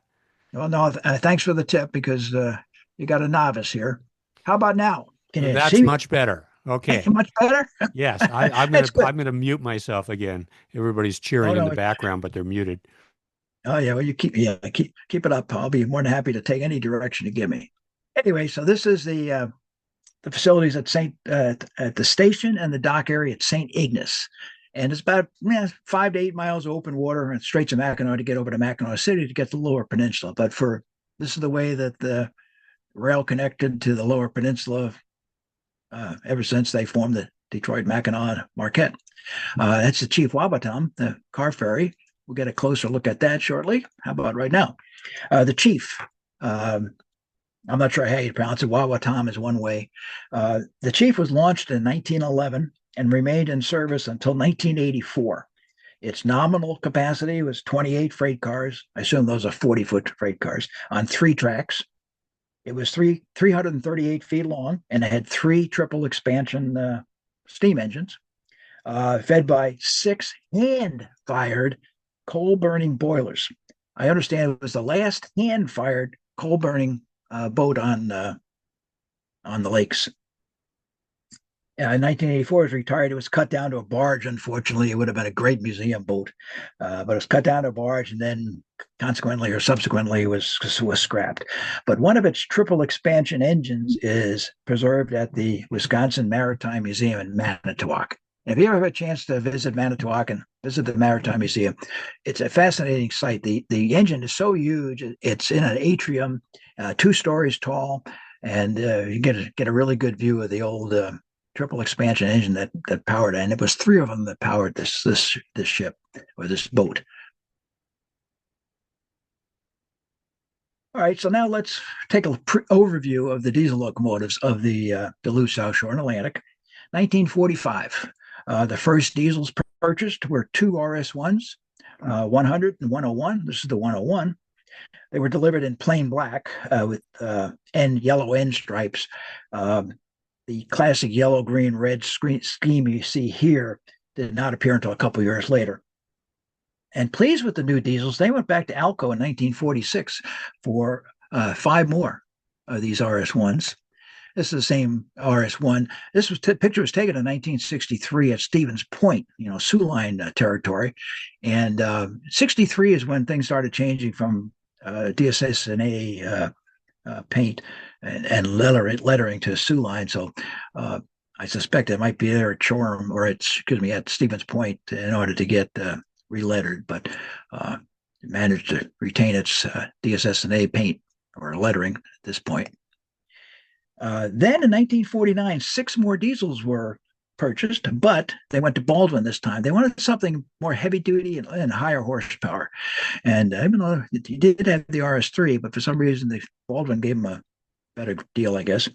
Well, no, thanks for the tip, because you got a novice here. How about now? Can you That's see me? much better. Okay. Much better? Yes. I'm gonna mute myself again. Everybody's cheering in the background, but they're muted. Oh yeah, well you keep it up. I'll be more than happy to take any direction you give me. Anyway, so this is the facilities at at the station and the dock area at St. Ignace. And it's about 5 to 8 miles of open water and straight to Mackinac to get over to Mackinac City to get to the Lower Peninsula. But this is the way that the rail connected to the Lower Peninsula ever since they formed the Detroit, Mackinac, Marquette. That's the Chief Wabatam, the car ferry. We'll get a closer look at that shortly. How about right now? The Chief. I'm not sure how you pronounce it. Wawatam is one way. The Chief was launched in 1911 and remained in service until 1984. Its nominal capacity was 28 freight cars. I assume those are 40-foot freight cars on 3 tracks. It was 338 feet long, and it had 3 triple expansion steam engines, fed by 6 hand-fired coal-burning boilers. I understand it was the last hand-fired coal-burning boat on the lakes. In 1984, it was retired. It was cut down to a barge. Unfortunately, it would have been a great museum boat, but it was cut down to a barge, and then consequently or subsequently was scrapped. But one of its triple expansion engines is preserved at the Wisconsin Maritime Museum in Manitowoc. If you ever have a chance to visit Manitowoc and visit the Maritime Museum, it's a fascinating sight. The engine is so huge; it's in an atrium, 2 stories tall, and you get a really good view of the old triple expansion engine that powered it. And it was 3 of them that powered this ship or this boat. All right, so now let's take an overview of the diesel locomotives of the Duluth South Shore and Atlantic. 1945. The first diesels purchased were 2 RS1s, 100 and 101. This is the 101. They were delivered in plain black with yellow end stripes. The classic yellow, green, red scheme you see here did not appear until a couple of years later. And pleased with the new diesels, they went back to Alco in 1946 for 5 more of these RS1s. This is the same RS1. This picture was taken in 1963 at Stevens Point, Soo Line territory. And 63 is when things started changing from DSS&A paint and lettering to Soo Line. So I suspect it might be there at Chorham or at Stevens Point in order to get relettered, but it managed to retain its DSS&A paint or lettering at this point. Then in 1949, 6 more diesels were purchased, but they went to Baldwin this time. They wanted something more heavy duty and higher horsepower. And even though he did have the RS3, but for some reason Baldwin gave him a better deal, I guess.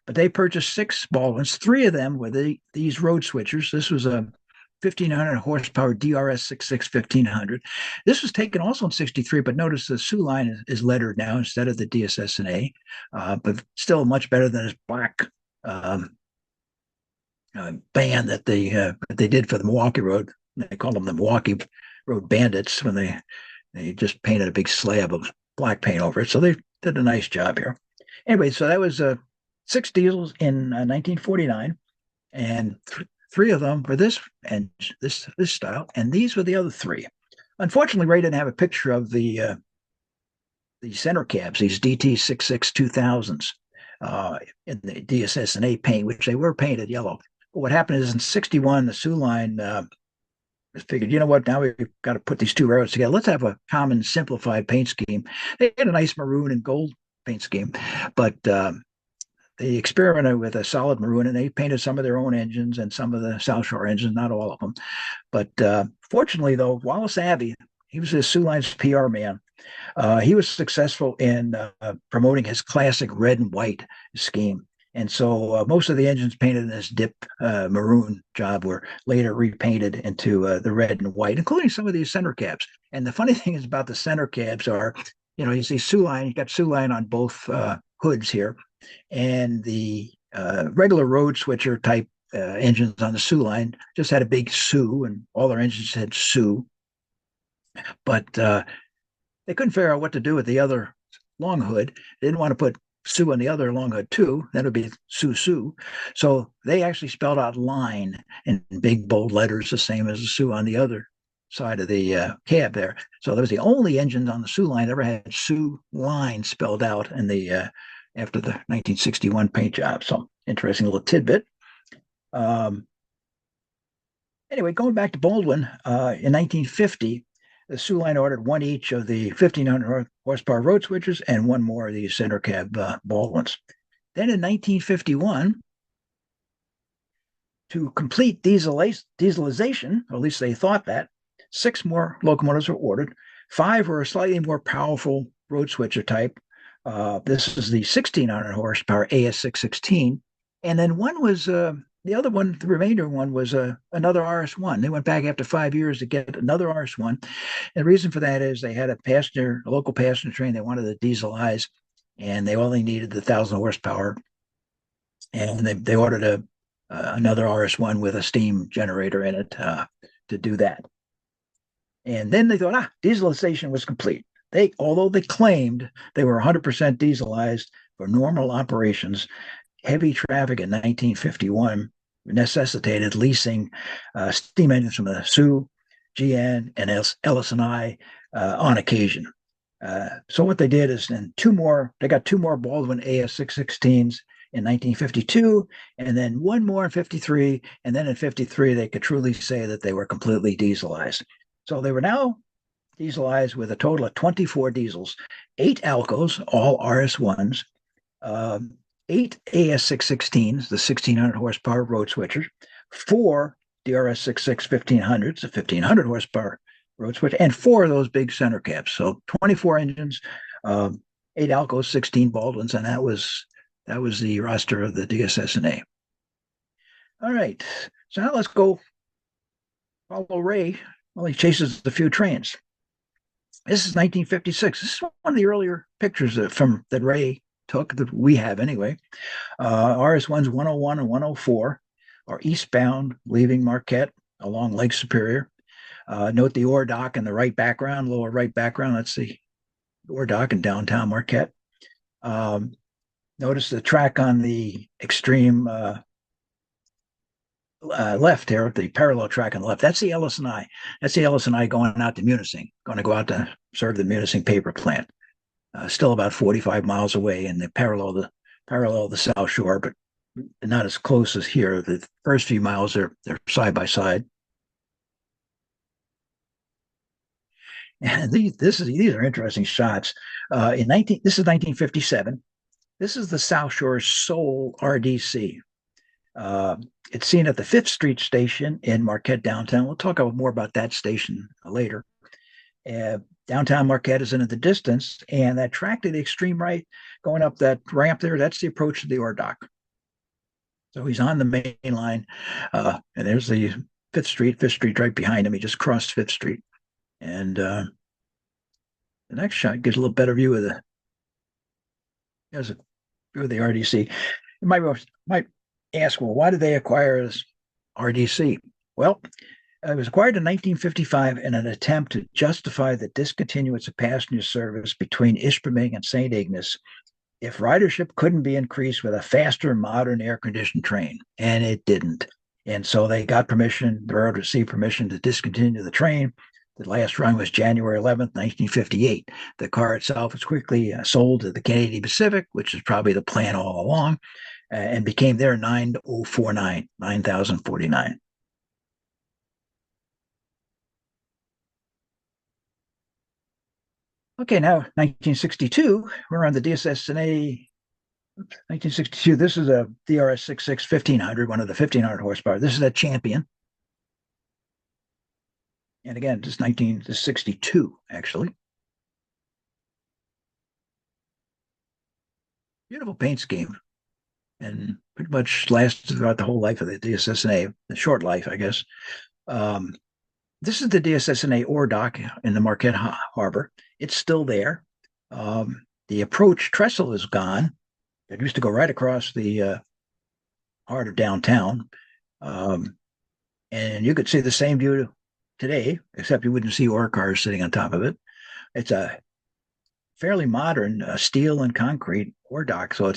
But they purchased 6 Baldwins. 3 of them were these road switchers. This was a 1,500 horsepower DRS 66 1500. This was taken also in 63, but notice the Soo Line is lettered now instead of the DSS&A, but still much better than his black band that they did for the Milwaukee Road. They called them the Milwaukee Road Bandits when they just painted a big slab of black paint over it. So they did a nice job here. Anyway, so that was 6 diesels in 1949, and 3 of them were this style, and these were the other 3. Unfortunately, Ray didn't have a picture of the center cabs, these DT66 2000s in the DSS&A paint, which they were painted yellow. But what happened is in 61, the Soo Line figured, you know what, now we've got to put these 2 railroads together. Let's have a common simplified paint scheme. They had a nice maroon and gold paint scheme, but they experimented with a solid maroon, and they painted some of their own engines and some of the South Shore engines, not all of them. But fortunately, though, Wallace Abbey, he was the Soo Line's PR man. He was successful in promoting his classic red and white scheme. And so most of the engines painted in this dip maroon job were later repainted into the red and white, including some of these center cabs. And the funny thing is about the center cabs are, you see Soo Line, you got Soo Line on both hoods here. And the regular road switcher type engines on the Soo Line just had a big Soo, and all their engines had Soo. But they couldn't figure out what to do with the other long hood. They didn't want to put Soo on the other long hood too. That would be Soo. So they actually spelled out line in big bold letters, the same as the Soo on the other side of the cab there. So that was the only engine on the Soo Line that ever had Soo Line spelled out in the after the 1961 paint job. So interesting little tidbit. Anyway, going back to Baldwin, in 1950, the Soo Line ordered one each of the 1,500 horsepower road switchers and one more of the center cab Baldwins. Then in 1951, to complete dieselization, or at least they thought that, 6 more locomotives were ordered. 5 were a slightly more powerful road switcher type. This is the 1,600 horsepower AS616. And then one was, the other one, the remainder one was another RS1. They went back after 5 years to get another RS1. And the reason for that is they had a local passenger train they wanted to dieselize, and they only needed the 1,000 horsepower. And they ordered another RS1 with a steam generator in it to do that. And then they thought, dieselization was complete. Although they claimed they were 100% dieselized for normal operations, heavy traffic in 1951 necessitated leasing steam engines from the Soo, GN, and LS&I on occasion. So what they did is they got 2 more Baldwin AS616s in 1952, and then 1 more in 53, and then in 53 they could truly say that they were completely dieselized. So they were now dieselized with a total of 24 diesels, 8 Alcos, all RS1s, 8 AS616s, the 1,600 horsepower road switchers, 4 DRS66 1500s, the 1,500 horsepower road switcher, and 4 of those big center cabs. So 24 engines, 8 Alcos, 16 Baldwins, and that was the roster of the DSS&A. All right, so now let's go follow Ray while he chases a few trains. This is 1956. This is one of the earlier pictures that Ray took, that we have anyway. RS1s 101 and 104 are eastbound, leaving Marquette along Lake Superior. Note the ore dock in the right background, lower right background. That's the ore dock in downtown Marquette. Notice the track on the extreme left here, the parallel track on the left. That's the LS&I. That's the LS&I going out to Munising, going to go out to serve the Munising paper plant. Still about 45 miles away, and they parallel the South Shore, but not as close as here. The first few miles they're side by side. And these are interesting shots. This is 1957. This is the South Shore Seoul RDC. It's seen at the 5th Street station in Marquette downtown. We'll talk more about that station later. Downtown Marquette is in the distance, and that track to the extreme right, going up that ramp there, that's the approach to the ore dock. So he's on the main line, and there's the 5th Street right behind him. He just crossed 5th Street. And the next shot gives a little better view of the RDC. You might ask, well, why did they acquire this RDC? Well, it was acquired in 1955 in an attempt to justify the discontinuance of passenger service between Ishpeming and St. Ignace if ridership couldn't be increased with a faster, modern air-conditioned train, and it didn't. And so they got permission, the railroad received permission to discontinue the train. The last run was January 11th, 1958. The car itself was quickly sold to the Canadian Pacific, which is probably the plan all along, and became their 9049. Okay, now 1962, we're on the DSS&A. 1962, this is a DRS66 1500, one of the 1,500 horsepower. This is a Champion. And again, this is 62, actually. Beautiful paint scheme. And pretty much lasted throughout the whole life of the DSS&A, the short life, I guess. This is the DSS&A ore dock in the Marquette Harbor. It's still there. The approach trestle is gone. It used to go right across the heart of downtown. And you could see the same view today, except you wouldn't see ore cars sitting on top of it. It's a fairly modern steel and concrete ore dock. So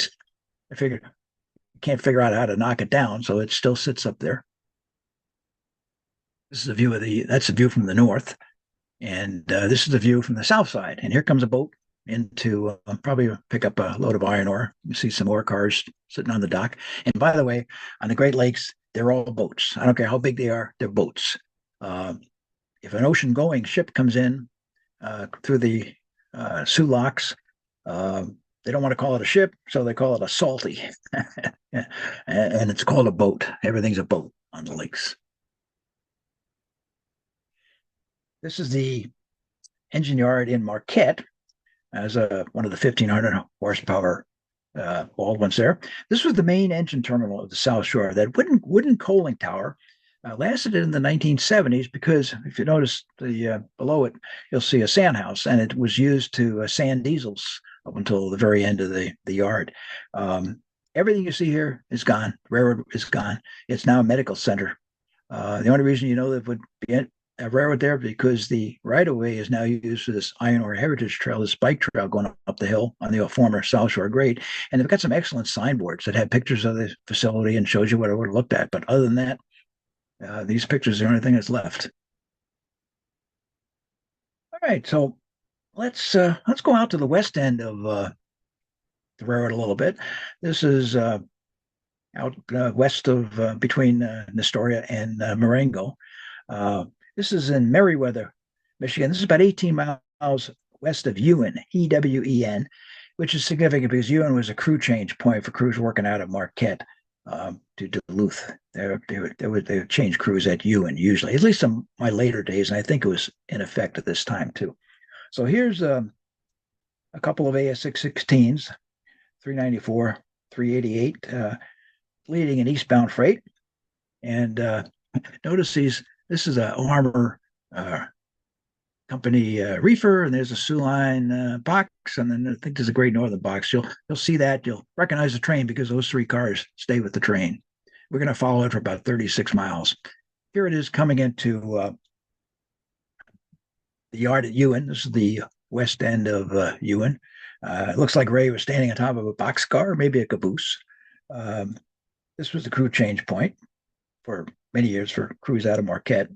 can't figure out how to knock it down. So it still sits up there. This is a view of that's a view from the north. And this is the view from the south side. And here comes a boat into probably pick up a load of iron ore. You see some ore cars sitting on the dock. And by the way, on the Great Lakes, they're all boats. I don't care how big they are, they're boats. If an ocean-going ship comes in through the Soo locks, they don't want to call it a ship, so they call it a salty. And it's called a boat. Everything's a boat on the lakes. This is the engine yard in Marquette as one of the 1,500 horsepower Baldwins there. This was the main engine terminal of the South Shore. That wooden coaling tower lasted in the 1970s because if you notice below it, you'll see a sand house, and it was used to sand diesels up until the very end of the yard. Everything you see here is gone. Railroad is gone. It's now a medical center. The only reason you know that would be a railroad there because the right-of-way is now used for this iron ore heritage trail, this bike trail going up the hill on the former South Shore grade. And they've got some excellent signboards that have pictures of the facility and shows you what it would have looked at. But other than that, these pictures are the only thing that's left. All right, so let's go out to the west end of the railroad a little bit. This is out west of between Nestoria and Marengo. This is in Meriwether, Michigan. This is about 18 miles west of Ewen, Ewen, which is significant because Ewen was a crew change point for crews working out of Marquette to Duluth. They would change crews at Ewen usually, at least in my later days, and I think it was in effect at this time too. So here's a couple of AS616s, 394, 388, leading in eastbound freight. And notice this is a Armor Company reefer, and there's a Soo Line box, and then I think there's a Great Northern box. You'll see that. You'll recognize the train because those three cars stay with the train. We're going to follow it for about 36 miles. Here it is coming into the yard at Ewen. This is the west end of Ewen. It looks like Ray was standing on top of a boxcar, maybe a caboose. This was the crew change point for many years for crews out of Marquette.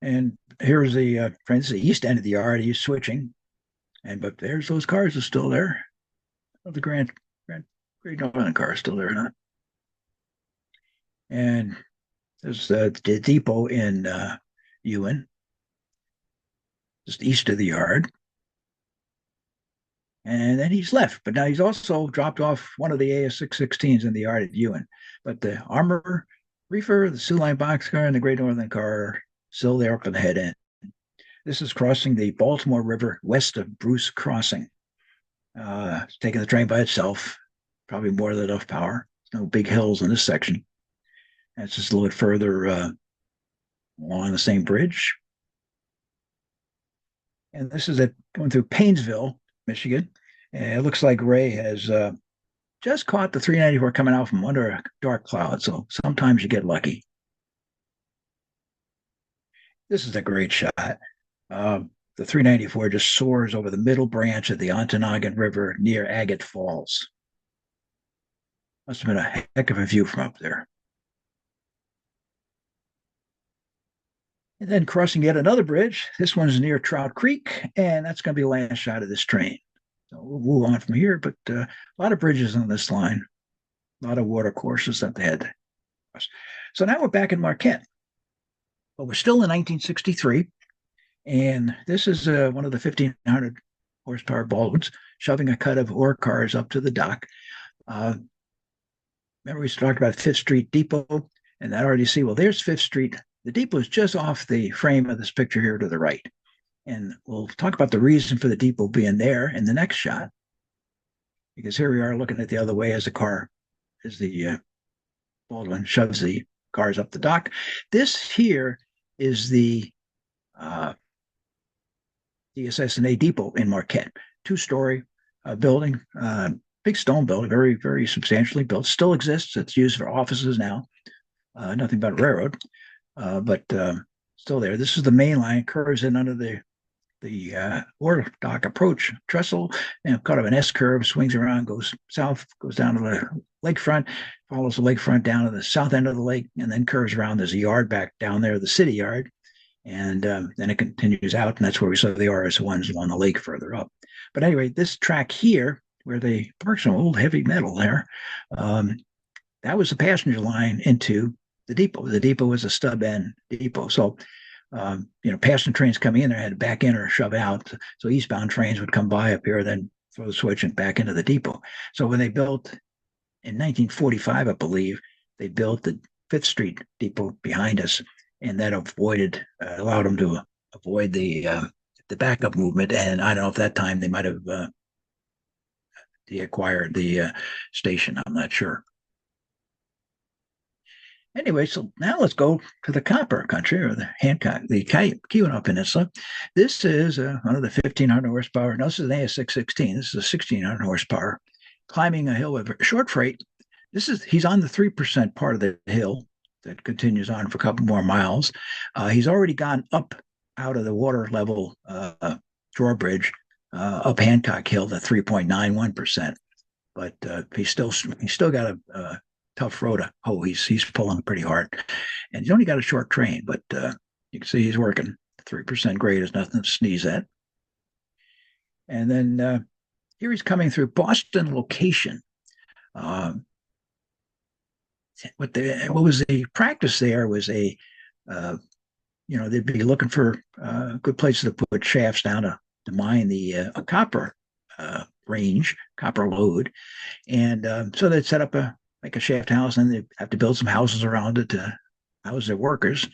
And here's the friends, the east end of the yard. He's switching, but there's those cars are still there. Oh, the Great Northern car is still there, huh? And there's the depot in Ewen, just east of the yard. And then he's left, but now he's also dropped off one of the AS616s in the yard at Ewen. But the Armor reefer, the Soo Line boxcar, and the Great Northern car are still there up in the head end. This is crossing the Baltimore River west of Bruce Crossing. It's taking the train by itself, probably more than enough power. There's no big hills in this section. And it's just a little bit further along the same bridge. And this is going through Paynesville, Michigan. And it looks like Ray has just caught the 394 coming out from under a dark cloud. So sometimes you get lucky. This is a great shot. The 394 just soars over the middle branch of the Ontonagon River near Agate Falls. Must have been a heck of a view from up there. And then crossing yet another bridge. This one's near Trout Creek, and that's going to be the last shot of this train. So we'll move on from here, but a lot of bridges on this line, a lot of water courses that they had. So now we're back in Marquette. But we're still in 1963, and this is one of the 1,500 horsepower Baldwins shoving a cut of ore cars up to the dock. Remember we talked about Fifth Street Depot, and that already see, well, there's Fifth Street. The depot is just off the frame of this picture here to the right. And we'll talk about the reason for the depot being there in the next shot. Because here we are looking at the other way as the Baldwin shoves the cars up the dock. This here is the DSS&A depot in Marquette. Two-story building, big stone building, very, very substantially built. Still exists. It's used for offices now. Nothing but a railroad, but still there. This is the main line, curves in under the the ore dock approach trestle, kind of an S curve, swings around, goes south, goes down to the lakefront, follows the lakefront down to the south end of the lake, and then curves around. There's a yard back down there, the city yard, and then it continues out, and that's where we saw the RS1s along the lake further up. But anyway, this track here, where they parked some old heavy metal there, that was the passenger line into the depot. The depot was a stub end depot, so passenger trains coming in there had to back in or shove out. So eastbound trains would come by up here, then throw the switch and back into the depot. So when they built in 1945, I believe, they built the Fifth Street depot behind us, and that allowed them to avoid the backup movement. And I don't know if that time they might have acquired the station. I'm not sure. Anyway, so now let's go to the copper country, or the Keweenaw Peninsula. This is one of the 1,500 horsepower. No, this is an AS616. This is a 1,600 horsepower climbing a hill with short freight. He's on the 3% part of the hill that continues on for a couple more miles. He's already gone up out of the water level drawbridge up Hancock Hill to 3.91%. But he's still got a tough road to hoe. He's pulling pretty hard, and he's only got a short train, but you can see he's working. 3% grade is nothing to sneeze at. And then here he's coming through Boston location. What was the practice there was they'd be looking for good places to put shafts down to mine the copper range, copper lode, and so they'd set up a shaft house, and they have to build some houses around it to house their workers,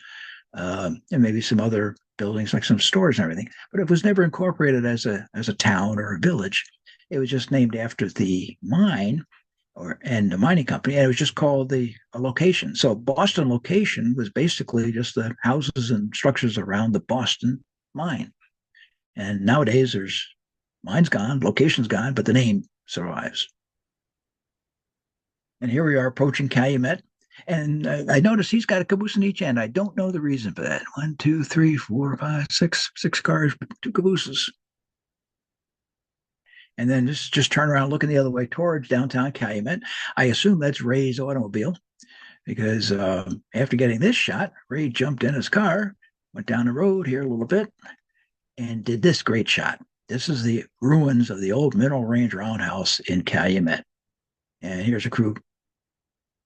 and maybe some other buildings like some stores and everything. But it was never incorporated as a town or a village. It was just named after the mine and the mining company, and it was just called a location. So Boston location was basically just the houses and structures around the Boston mine. And nowadays there's mine's gone, location's gone, but the name survives. And here we are approaching Calumet. And I noticed he's got a caboose in each end. I don't know the reason for that. 1, 2, 3, 4, 5, 6 cars, 2 cabooses. And then just turn around, looking the other way towards downtown Calumet. I assume that's Ray's automobile, because after getting this shot, Ray jumped in his car, went down the road here a little bit, and did this great shot. This is the ruins of the old Mineral Range Roundhouse in Calumet. And here's a crew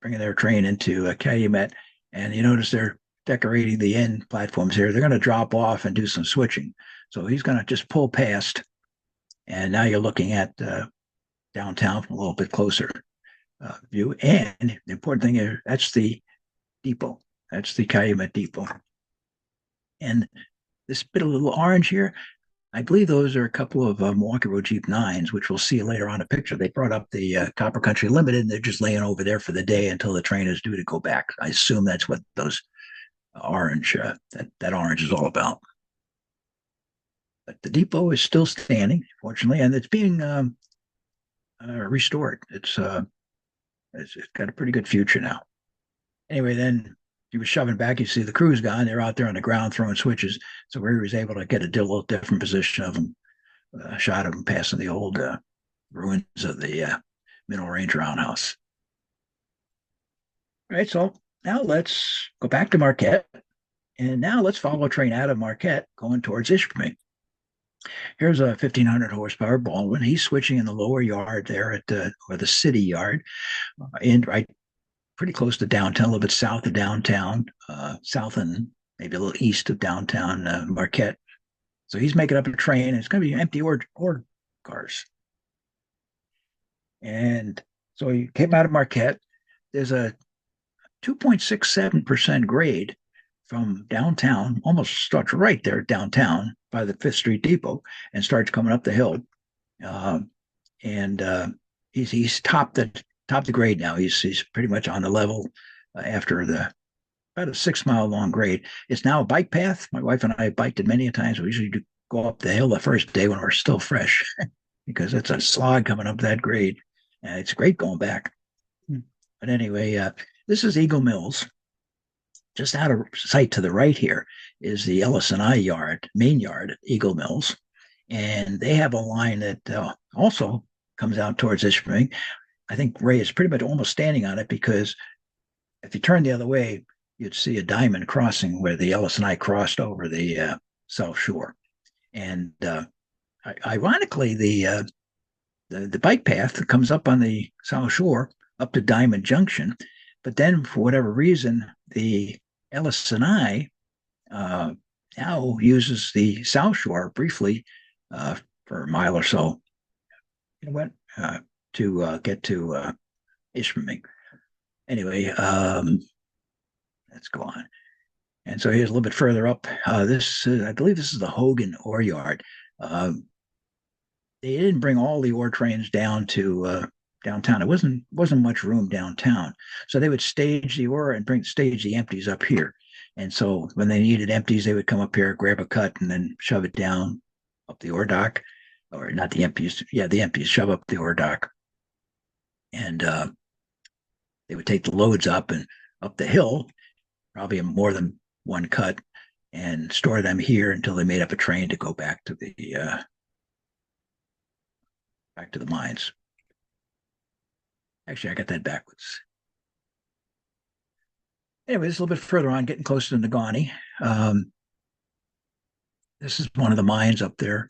bringing their train into Calumet. And you notice they're decorating the end platforms here. They're going to drop off and do some switching. So he's going to just pull past. And now you're looking at downtown from a little bit closer view. And the important thing is that's the depot. That's the Calumet depot. And this bit of little orange here, I believe those are a couple of Milwaukee Road Jeep 9s, which we'll see later on in a picture. They brought up the Copper Country Limited, and they're just laying over there for the day until the train is due to go back. I assume that's what those orange, that orange is all about. But the depot is still standing, fortunately, and it's being restored. It's got a pretty good future now. Anyway, then he was shoving back. You see the crew's gone. They're out there on the ground throwing switches. So Ray was able to get a little different position of them, shot of them passing the old ruins of the Mineral Range Roundhouse. All right, so now let's go back to Marquette. And now let's follow a train out of Marquette going towards Ishpeming. Here's a 1,500 horsepower Baldwin. He's switching in the lower yard there at the city yard, right pretty close to downtown, a little bit south of downtown, south and maybe a little east of downtown Marquette. So he's making up a train, and it's going to be empty ore cars. And so he came out of Marquette. There's a 2.67% grade from downtown, almost starts right there downtown by the Fifth Street Depot, and starts coming up the hill. He's topped the grade now. He's pretty much on the level after about a 6 mile long grade. It's now a bike path. My wife and I biked it many a times. We usually do go up the hill the first day when we're still fresh because it's a slog coming up that grade. And it's great going back. But anyway, this is Eagle Mills. just out of sight to the right here is the LS&I yard, main yard, Eagle Mills. And they have a line that also comes out towards Ishpeming. I think Ray is pretty much almost standing on it, because if you turn the other way, you'd see a diamond crossing where the LS&I crossed over the South Shore. And ironically, the bike path comes up on the South Shore up to Diamond Junction, but then for whatever reason, the LS&I now uses the South Shore briefly for a mile or so. To get to Ishpeming. Anyway, let's go on. And so here's a little bit further up. I believe this is the Hogan ore yard. They didn't bring all the ore trains down to downtown. It wasn't much room downtown, so they would stage the ore and stage the empties up here. And so when they needed empties, they would come up here, grab a cut, and then shove it down up the ore dock, or not the empties. Yeah, the empties, shove up the ore dock, and they would take the loads up and up the hill, probably more than one cut, and store them here until they made up a train to go back to the mines. Actually, I got that backwards. Anyway, this is a little bit further on, getting closer to Negaunee. This is one of the mines up there.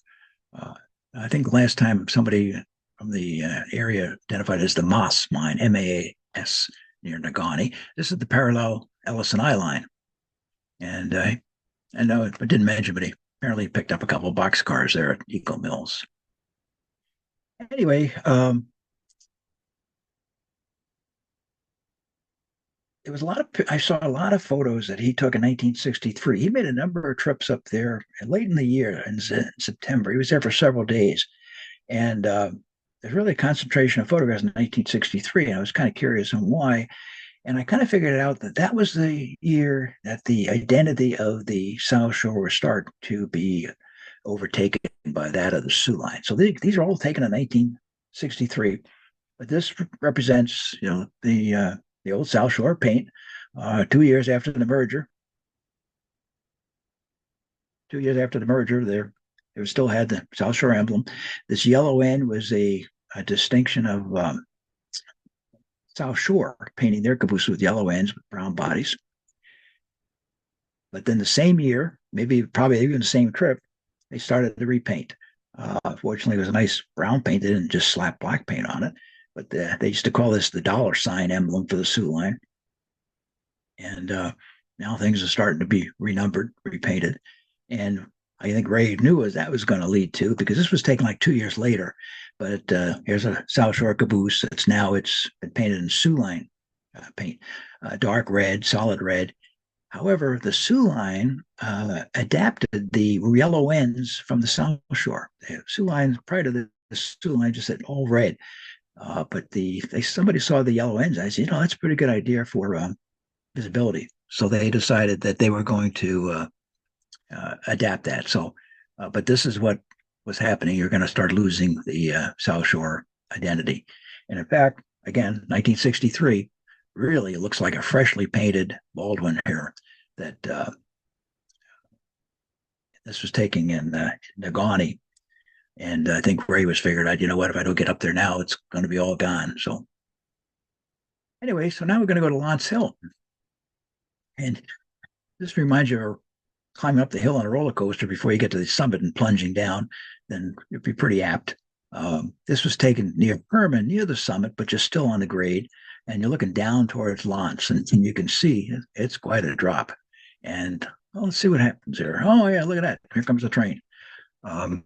I think last time somebody from the area identified it as the Maas mine, M-A-A-S, near Negaunee. This is the parallel LS&I line. And I know I didn't mention, but he apparently picked up a couple of boxcars there at Eagle Mills. Anyway, there was I saw a lot of photos that he took in 1963. He made a number of trips up there late in the year, in September. He was there for several days. And there's really a concentration of photographs in 1963. And I was kind of curious on why. And I kind of figured out that was the year that the identity of the South Shore was starting to be overtaken by that of the Soo Line. So these are all taken in 1963. But this represents, the old South Shore paint 2 years after the merger. 2 years after the merger, they still had the South Shore emblem. This yellow end was a distinction of South Shore painting their cabooses with yellow ends with brown bodies. But then the same year, probably even the same trip, they started to repaint. Fortunately, it was a nice brown paint. They didn't just slap black paint on it, but they used to call this the $sign emblem for the Soo Line. And now things are starting to be renumbered, repainted. And I think Ray knew that was going to lead to, because this was taken like 2 years later. But here's a South Shore caboose it's been painted in Soo Line paint, dark red, solid red. However, the Soo Line adapted the yellow ends from the South Shore. The Soo Line, prior to the Soo Line, just said all red. But somebody saw the yellow ends. I said, that's a pretty good idea for visibility. So they decided that they were going to adapt that. So, but this is what was happening. You're going to start losing the South Shore identity. And in fact, again, 1963, really looks like a freshly painted Baldwin here that this was taken in Negaunee. And I think Ray was figured out, if I don't get up there now, it's going to be all gone. So anyway, so now we're going to go to Lance Hill. And this reminds you of climbing up the hill on a roller coaster before you get to the summit and plunging down, then it'd be pretty apt. This was taken near Herman, near the summit, but just still on the grade. And you're looking down towards Lance, and you can see it's quite a drop. And let's see what happens here. Oh, yeah, look at that. Here comes the train. One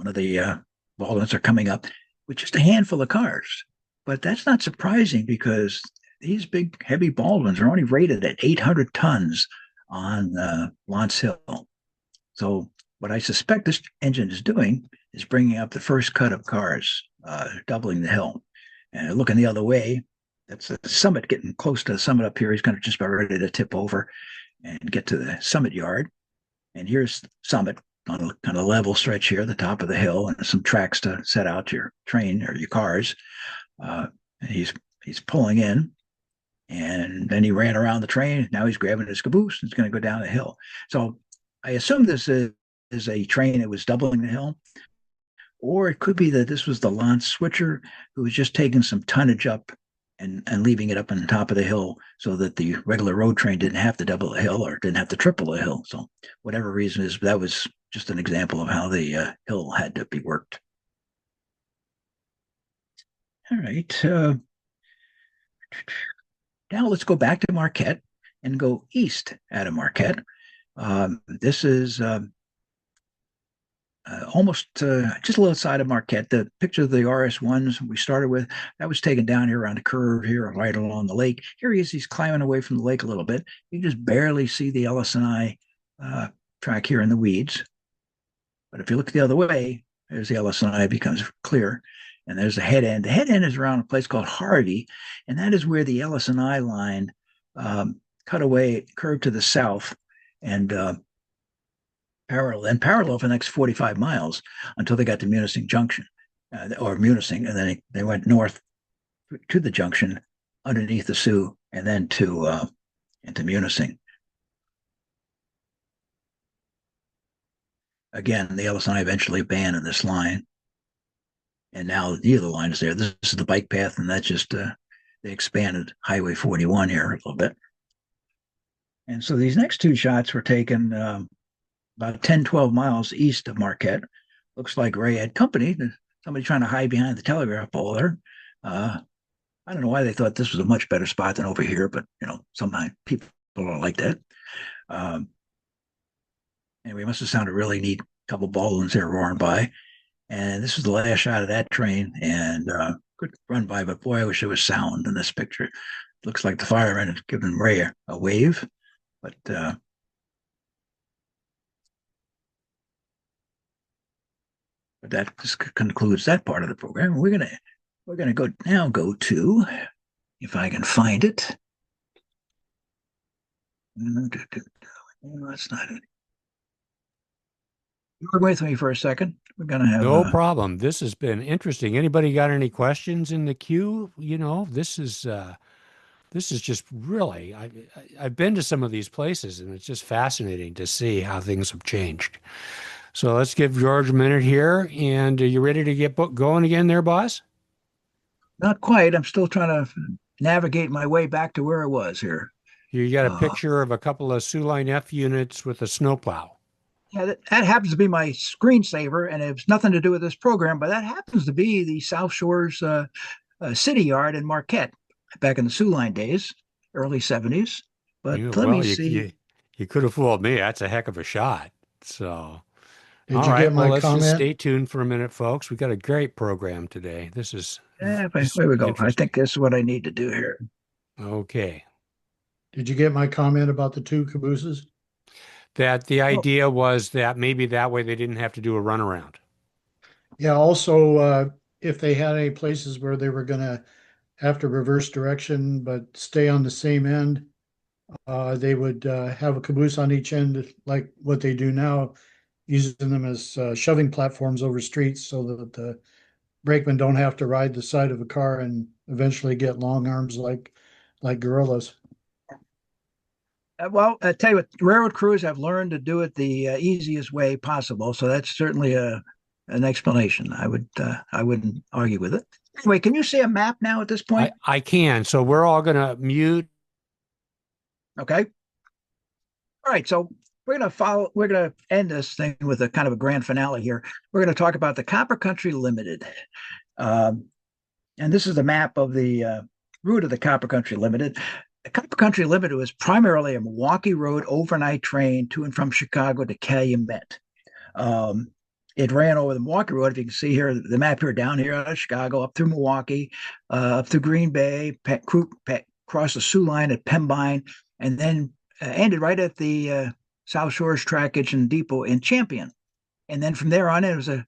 of the Baldwins are coming up with just a handful of cars. But that's not surprising, because these big, heavy Baldwins are only rated at 800 tons on Lance Hill. So what I suspect this engine is doing is bringing up the first cut of cars, doubling the hill. And looking the other way, that's the summit, getting close to the summit up here. He's going to just about ready to tip over and get to the summit yard. And here's the summit on a kind of level stretch here, the top of the hill, and some tracks to set out your train or your cars. And he's pulling in. And then he ran around the train. Now he's grabbing his caboose and he's going to go down the hill. So I assume this is a train that was doubling the hill. Or it could be that this was the launch switcher who was just taking some tonnage up and leaving it up on the top of the hill so that the regular road train didn't have to double the hill or didn't have to triple the hill. So whatever reason is, that was just an example of how the hill had to be worked. All right. Now let's go back to Marquette and go east out of Marquette. This is almost just a little outside of Marquette. The picture of the RS1s we started with, that was taken down here on the curve here, right along the lake. Here he is, he's climbing away from the lake a little bit. You can just barely see the LS&I track here in the weeds. But if you look the other way, there's the LS&I becomes clear. And there's the head end. The head end is around a place called Hardy, and that is where the LS&I line cut away, curved to the south, and parallel for the next 45 miles until they got to Munising Junction, or Munising, and then they went north to the junction underneath the Soo, and then to into Munising. Again, the LS&I eventually abandoned this line. And now the other line is there. This is the bike path, and that's just, they expanded Highway 41 here a little bit. And so these next two shots were taken about 10, 12 miles east of Marquette. Looks like Ray had company, somebody trying to hide behind the telegraph pole there. I don't know why they thought this was a much better spot than over here, but, sometimes people are like that. Anyway, it must have sounded really neat. Couple balloons there roaring by. And this is the last shot of that train, and good run by, but boy, I wish there was sound in this picture. Looks like the fireman had given Ray a wave, but that just concludes that part of the program. We're gonna go to, if I can find it. No, that's not it. You're with me for a second. We're going to have no problem. This has been interesting. Anybody got any questions in the queue? This is just really, I've been to some of these places, and it's just fascinating to see how things have changed. So let's give George a minute here. And are you ready to get going again there, boss? Not quite. I'm still trying to navigate my way back to where I was here. You got a picture of a couple of Soo Line F units with a snowplow. Yeah, that happens to be my screensaver, and it has nothing to do with this program, but that happens to be the South Shore's city yard in Marquette back in the Soo Line days, early 70s. But let me see. You could have fooled me. That's a heck of a shot. So, Did you get my let's comment? just stay tuned for a minute, folks. We got a great program today. This is there we go. I think this is what I need to do here. Okay. Did you get my comment about the two cabooses? That the idea was that maybe that way they didn't have to do a runaround. Yeah, also, if they had any places where they were going to have to reverse direction but stay on the same end, they would have a caboose on each end, like what they do now, using them as shoving platforms over streets so that the brakemen don't have to ride the side of a car and eventually get long arms like gorillas. Well, I tell you what, railroad crews have learned to do it the easiest way possible. So that's certainly an explanation. I wouldn't argue with it. Anyway, can you see a map now at this point? I can. So we're all going to mute. Okay. All right. So we're going to end this thing with a kind of a grand finale here. We're going to talk about the Copper Country Limited. And this is the map of the route of the Copper Country Limited. The Copper Country Limited was primarily a Milwaukee Road overnight train to and from Chicago to Calumet. It ran over the Milwaukee Road. If you can see here, the map here, down here out of Chicago, up through Milwaukee, up through Green Bay, across the Soo Line at Pembine, and then ended right at the South Shore's trackage and depot in Champion. And then from there on, it was a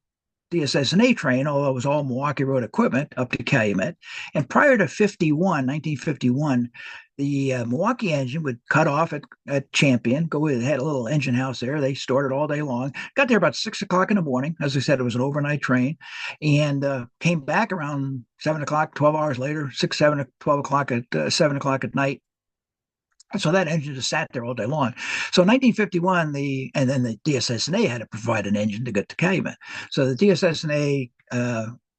DSS&A train, although it was all Milwaukee Road equipment, up to Calumet. And prior to 1951, the Milwaukee engine would cut off at Champion, go in, it had a little engine house there. They stored it all day long. Got there about 6 o'clock in the morning. As I said, it was an overnight train, and came back around 7 o'clock, 12 hours later, 6, 7, 12 o'clock at 7 o'clock at night. So that engine just sat there all day long. So in 1951, and then the DSS&A had to provide an engine to get to Calumet. So the DSS&A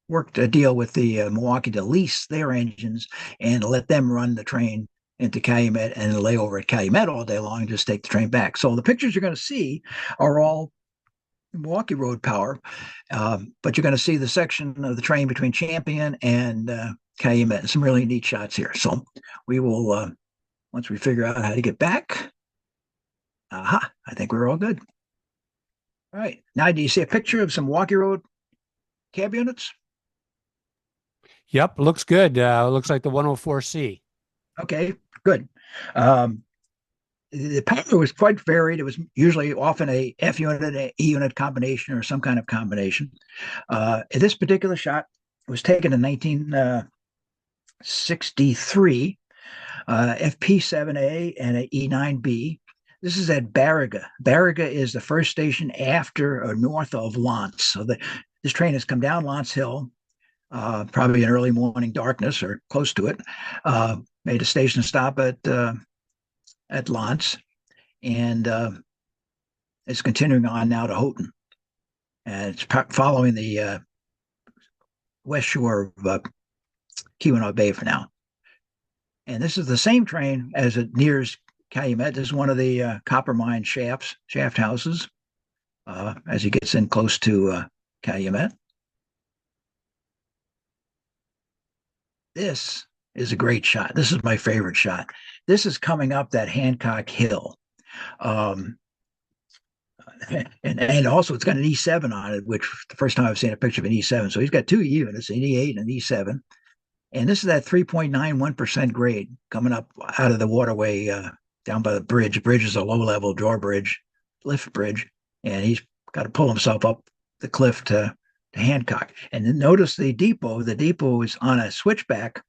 worked a deal with the Milwaukee to lease their engines and let them run the train into Calumet and lay over at Calumet all day long and just take the train back. So the pictures you're going to see are all Milwaukee Road power, but you're going to see the section of the train between Champion and Calumet. Some really neat shots here. So we will... once we figure out how to get back, I think we're all good. All right. Now, do you see a picture of some Milwaukee Road cab units? Yep, looks good. Looks like the 104C. Okay, good. The power was quite varied. It was usually often a F unit, an E unit combination, or some kind of combination. This particular shot was taken in 1963. FP7A and an E9B. This is at Baraga. Baraga is the first station after or north of Lance. So this train has come down Lance Hill, probably in early morning darkness or close to it. Made a station stop at Lance, and it's continuing on now to Houghton. And it's following the west shore of Keweenaw Bay for now. And this is the same train as it nears Calumet. This is one of the copper mine shaft houses as he gets in close to Calumet. This is a great shot. This is my favorite shot. This is coming up that Hancock Hill. And also it's got an E7 on it, which the first time I've seen a picture of an E7. So he's got two units, an E8 and an E7. And this is that 3.91% grade coming up out of the waterway down by the bridge. The bridge is a low-level drawbridge, lift bridge, and he's got to pull himself up the cliff to Hancock. And then notice the depot. The depot is on a switchback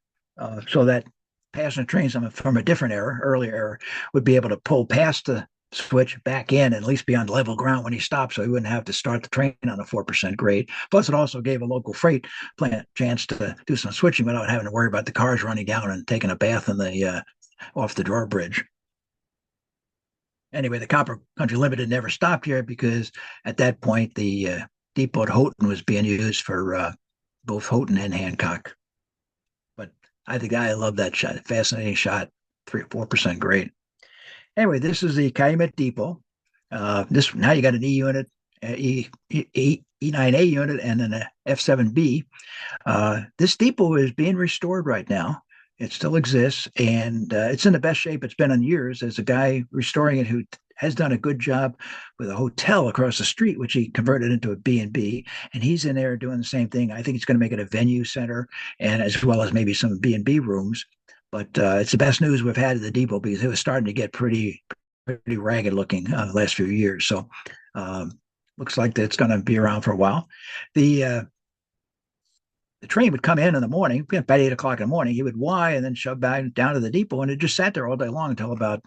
so that passenger trains from a different earlier era, would be able to pull past the switch back in and at least be on level ground when he stopped, so he wouldn't have to start the train on a 4% grade. Plus, it also gave a local freight plant a chance to do some switching without having to worry about the cars running down and taking a bath in the off the drawbridge. Anyway, the Copper Country Limited never stopped here because at that point the depot at Houghton was being used for both Houghton and Hancock. But I love that shot. Fascinating shot. 3 or 4% grade. Anyway, this is the Calumet Depot. This now you got an E unit, E9A unit, and an F7B. This depot is being restored right now. It still exists, and it's in the best shape it's been in years. There's a guy restoring it who has done a good job with a hotel across the street, which he converted into a B&B, and he's in there doing the same thing. I think he's going to make it a venue center, and as well as maybe some B&B rooms. But it's the best news we've had at the depot because it was starting to get pretty ragged looking the last few years. So looks like it's going to be around for a while. The train would come in the morning, about 8 o'clock in the morning. He would Y and then shove back down to the depot, and it just sat there all day long until about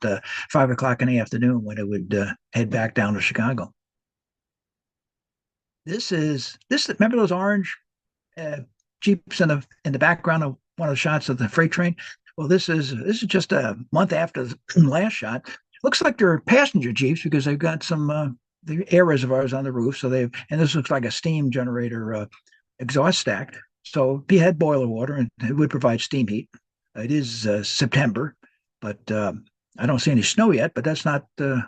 5 o'clock in the afternoon when it would head back down to Chicago. Remember those orange Jeeps in the background of one of the shots of the freight train? Well, this is just a month after the last shot. Looks like they're passenger Jeeps because they've got some the air reservoirs on the roof. So and this looks like a steam generator exhaust stack. So he had boiler water and it would provide steam heat. It is September, but I don't see any snow yet. But that's not it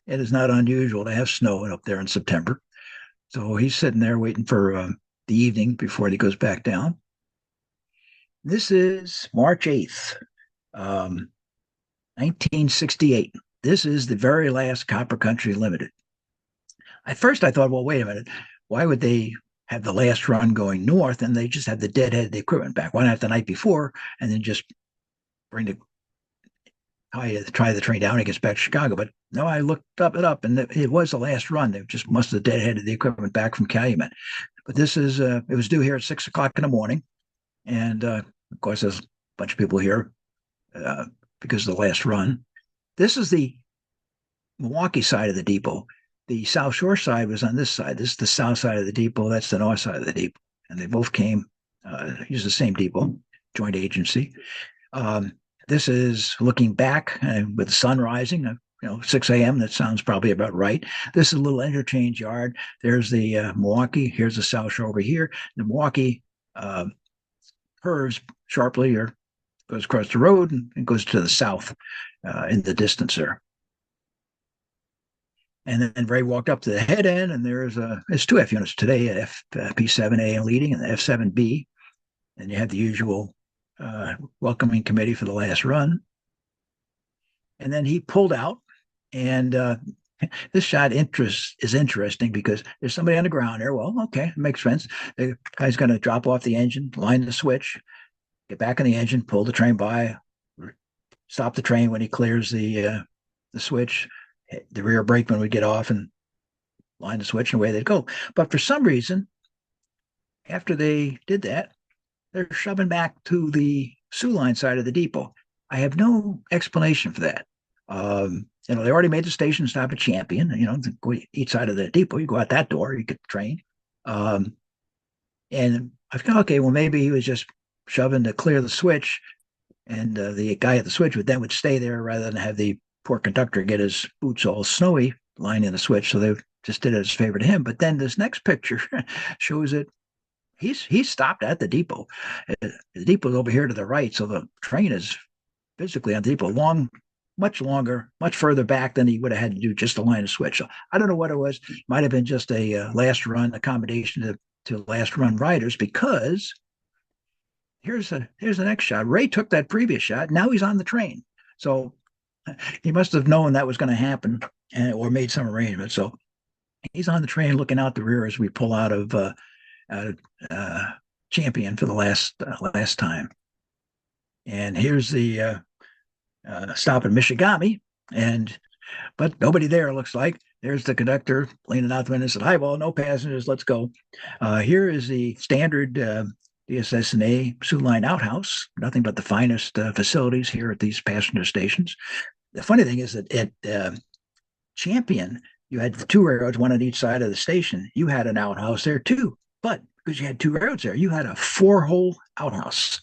is not unusual to have snow up there in September. So he's sitting there waiting for the evening before he goes back down. This is March 8th, 1968. This is the very last Copper Country Limited. At first I thought, well, wait a minute. Why would they have the last run going north and they just have the deadhead the equipment back? Why not the night before and then just bring the I try the train down, it gets back to Chicago. But no, I looked it up, and it was the last run. They just must have deadheaded the equipment back from Calumet. But this is it was due here at 6 o'clock in the morning, and of course there's a bunch of people here because of the last run. This is the Milwaukee side of the depot. The South Shore side was on this side. This is the south side of the depot. That's the north side of the depot, and they both came use the same depot, joint agency. This is looking back with the sun rising. 6 a.m. That sounds probably about right. This is a little interchange yard. There's the Milwaukee. Here's the South Shore over here. The Milwaukee curves sharply or goes across the road and goes to the south in the distance there. And then Ray walked up to the head end, and there's two F units today, P7A leading and the F7B. And you have the usual welcoming committee for the last run. And then he pulled out, and this shot is interesting because there's somebody on the ground there. Well, okay, it makes sense. The guy's going to drop off the engine, line the switch, get back on the engine, pull the train by, stop the train when he clears the switch. The rear brakeman would get off and line the switch, and away they'd go. But for some reason, after they did that, they're shoving back to the Soo Line side of the depot. I have no explanation for that. They already made the station stop at Champion. Go each side of the depot. You go out that door, you get the train. And I thought, okay, well, maybe he was just shoving to clear the switch, and the guy at the switch would stay there rather than have the poor conductor get his boots all snowy lining the switch. So they just did it as a favor to him. But then this next picture shows that he's stopped at the depot. The depot's over here to the right, so the train is physically on the depot much longer, much further back than he would have had to do just to line a switch. So I don't know what it was. It might have been just a last run accommodation to last run riders, because here's the next shot. Ray took that previous shot. Now he's on the train. So he must have known that was going to happen or made some arrangement. So he's on the train looking out the rear as we pull out of Champion for the last time. And here's the stop in Michigami, but nobody there, looks like. There's the conductor leaning out the window and said, "Highball, no passengers, let's go." Here is the standard DSS&A Soo Line outhouse. Nothing but the finest facilities here at these passenger stations. The funny thing is that at Champion, you had the two railroads, one on each side of the station. You had an outhouse there too, but because you had two railroads there, you had a 4-hole outhouse.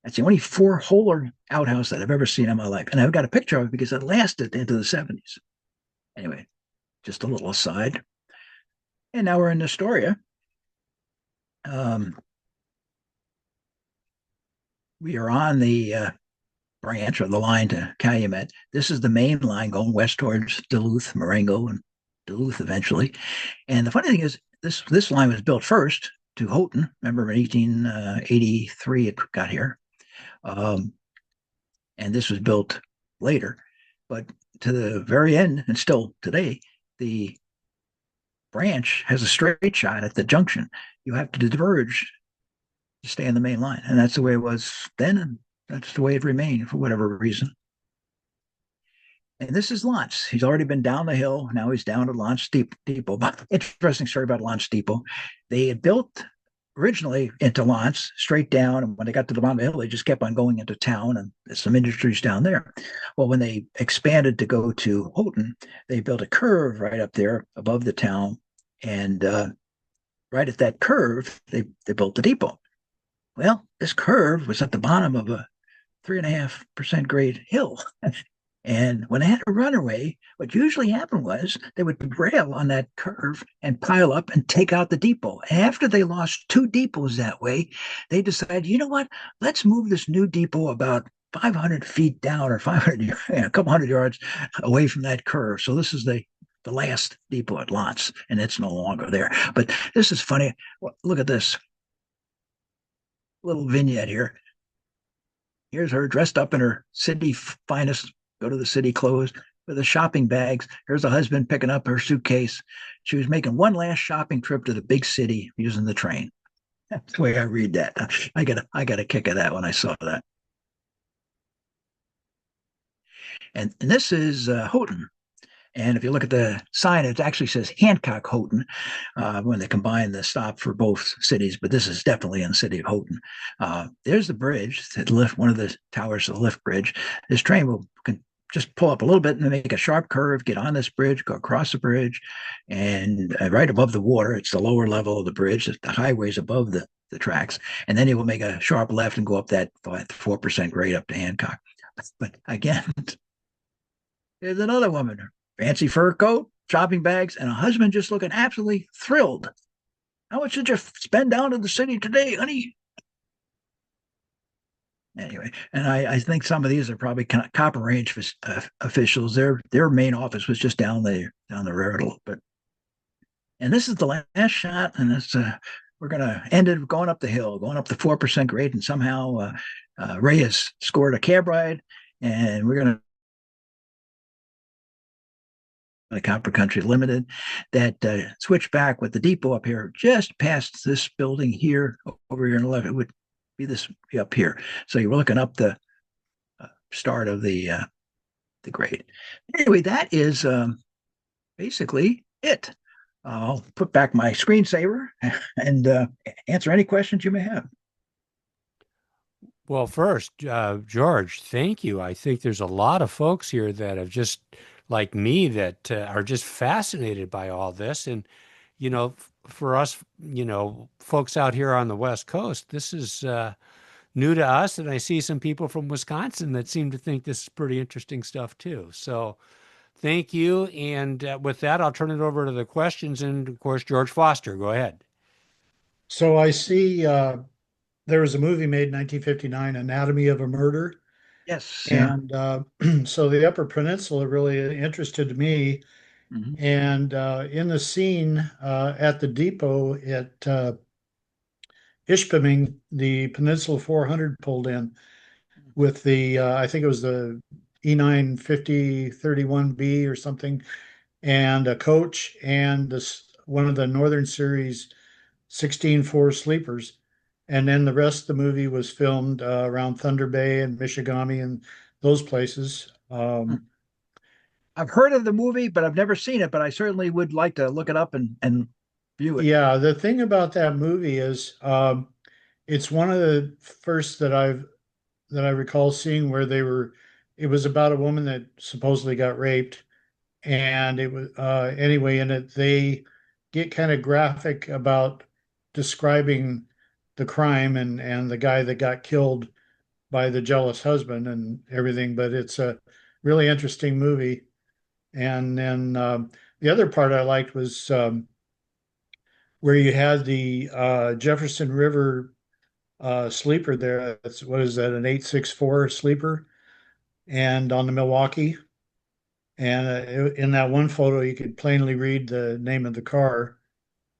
That's the only 4-holer outhouse that I've ever seen in my life. And I've got a picture of it because it lasted into the 70s. Anyway, just a little aside. And now we're in Astoria. We are on the branch or the line to Calumet. This is the main line going west towards Duluth, Marengo, and Duluth eventually. And the funny thing is, this line was built first to Houghton. Remember, in 1883 it got here. And this was built later. But to the very end, and still today, the branch has a straight shot at the junction. You have to diverge to stay on the main line. And that's the way it was then, and that's the way it remained for whatever reason. And this is Lance. He's already been down the hill. Now he's down to Lance Depot. But interesting story about Lance Depot. They had built originally into Lance straight down, and when they got to the bottom of the hill, they just kept on going into town, and there's some industries down there. Well, when they expanded to go to Houghton, they built a curve right up there above the town, and right at that curve, they built the depot. Well, this curve was at the bottom of a 3.5% grade hill. And when they had a runaway, what usually happened was they would derail on that curve and pile up and take out the depot. After they lost 2 depots that way, they decided, you know what, let's move this new depot about 500 feet down, or 500, a couple hundred yards away from that curve. So this is the last depot at Lance, and it's no longer there. But this is funny. Look at this little vignette here. Here's her dressed up in her city finest, go to the city clothes, with the shopping bags. Here's a husband picking up her suitcase. She was making one last shopping trip to the big city using the train. That's the way I read that. I got a kick of that when I saw that. And this is Houghton. And if you look at the sign, it actually says Hancock Houghton when they combine the stop for both cities. But this is definitely in the city of Houghton. There's the bridge, the lift, one of the towers of the lift bridge. This train can just pull up a little bit and then make a sharp curve, get on this bridge, go across the bridge, and right above the water, it's the lower level of the bridge. The highway's above the tracks. And then you will make a sharp left and go up that 4% grade up to Hancock. But again, there's another woman, fancy fur coat, shopping bags, and a husband just looking absolutely thrilled. How much did you spend down in the city today, honey? Anyway, and I think some of these are probably Copper Range officials. Their main office was just down the road a little bit. And this is the last shot, and it's we're going to end it going up the hill, going up the 4% grade, and somehow Ray has scored a cab ride, and we're going to the Copper Country Limited that switch back with the depot up here, just past this building here, over here on the left. It would be this up here. So you were looking up the start of the grade. Anyway, that is basically it. I'll put back my screensaver and answer any questions you may have. Well, first, George, thank you. I think there's a lot of folks here that have just, like me, that are just fascinated by all this. And, you know, for us, you know, folks out here on the West Coast, this is new to us. And I see some people from Wisconsin that seem to think this is pretty interesting stuff too. So thank you. And with that, I'll turn it over to the questions. And of course, George Foster, go ahead. So I see there was a movie made in 1959, Anatomy of a Murder. Yes. Yeah. And so the Upper Peninsula really interested me. Mm-hmm. And in the scene at the depot at Ishpeming, the Peninsula 400 pulled in with the, I think it was the E950 31B or something, and a coach and one of the Northern Series 16-4 sleepers. And then the rest of the movie was filmed around Thunder Bay and Michigami and those places. I've heard of the movie, but I've never seen it, but I certainly would like to look it up and view it. Yeah, the thing about that movie is it's one of the first that I recall seeing where it was about a woman that supposedly got raped. And it was anyway, in it they get kind of graphic about describing the crime and the guy that got killed by the jealous husband and everything. But it's a really interesting movie. And then the other part I liked was where you had the Jefferson River sleeper there. That's, what is that, an 864 sleeper? And on the Milwaukee. And in that one photo, you could plainly read the name of the car.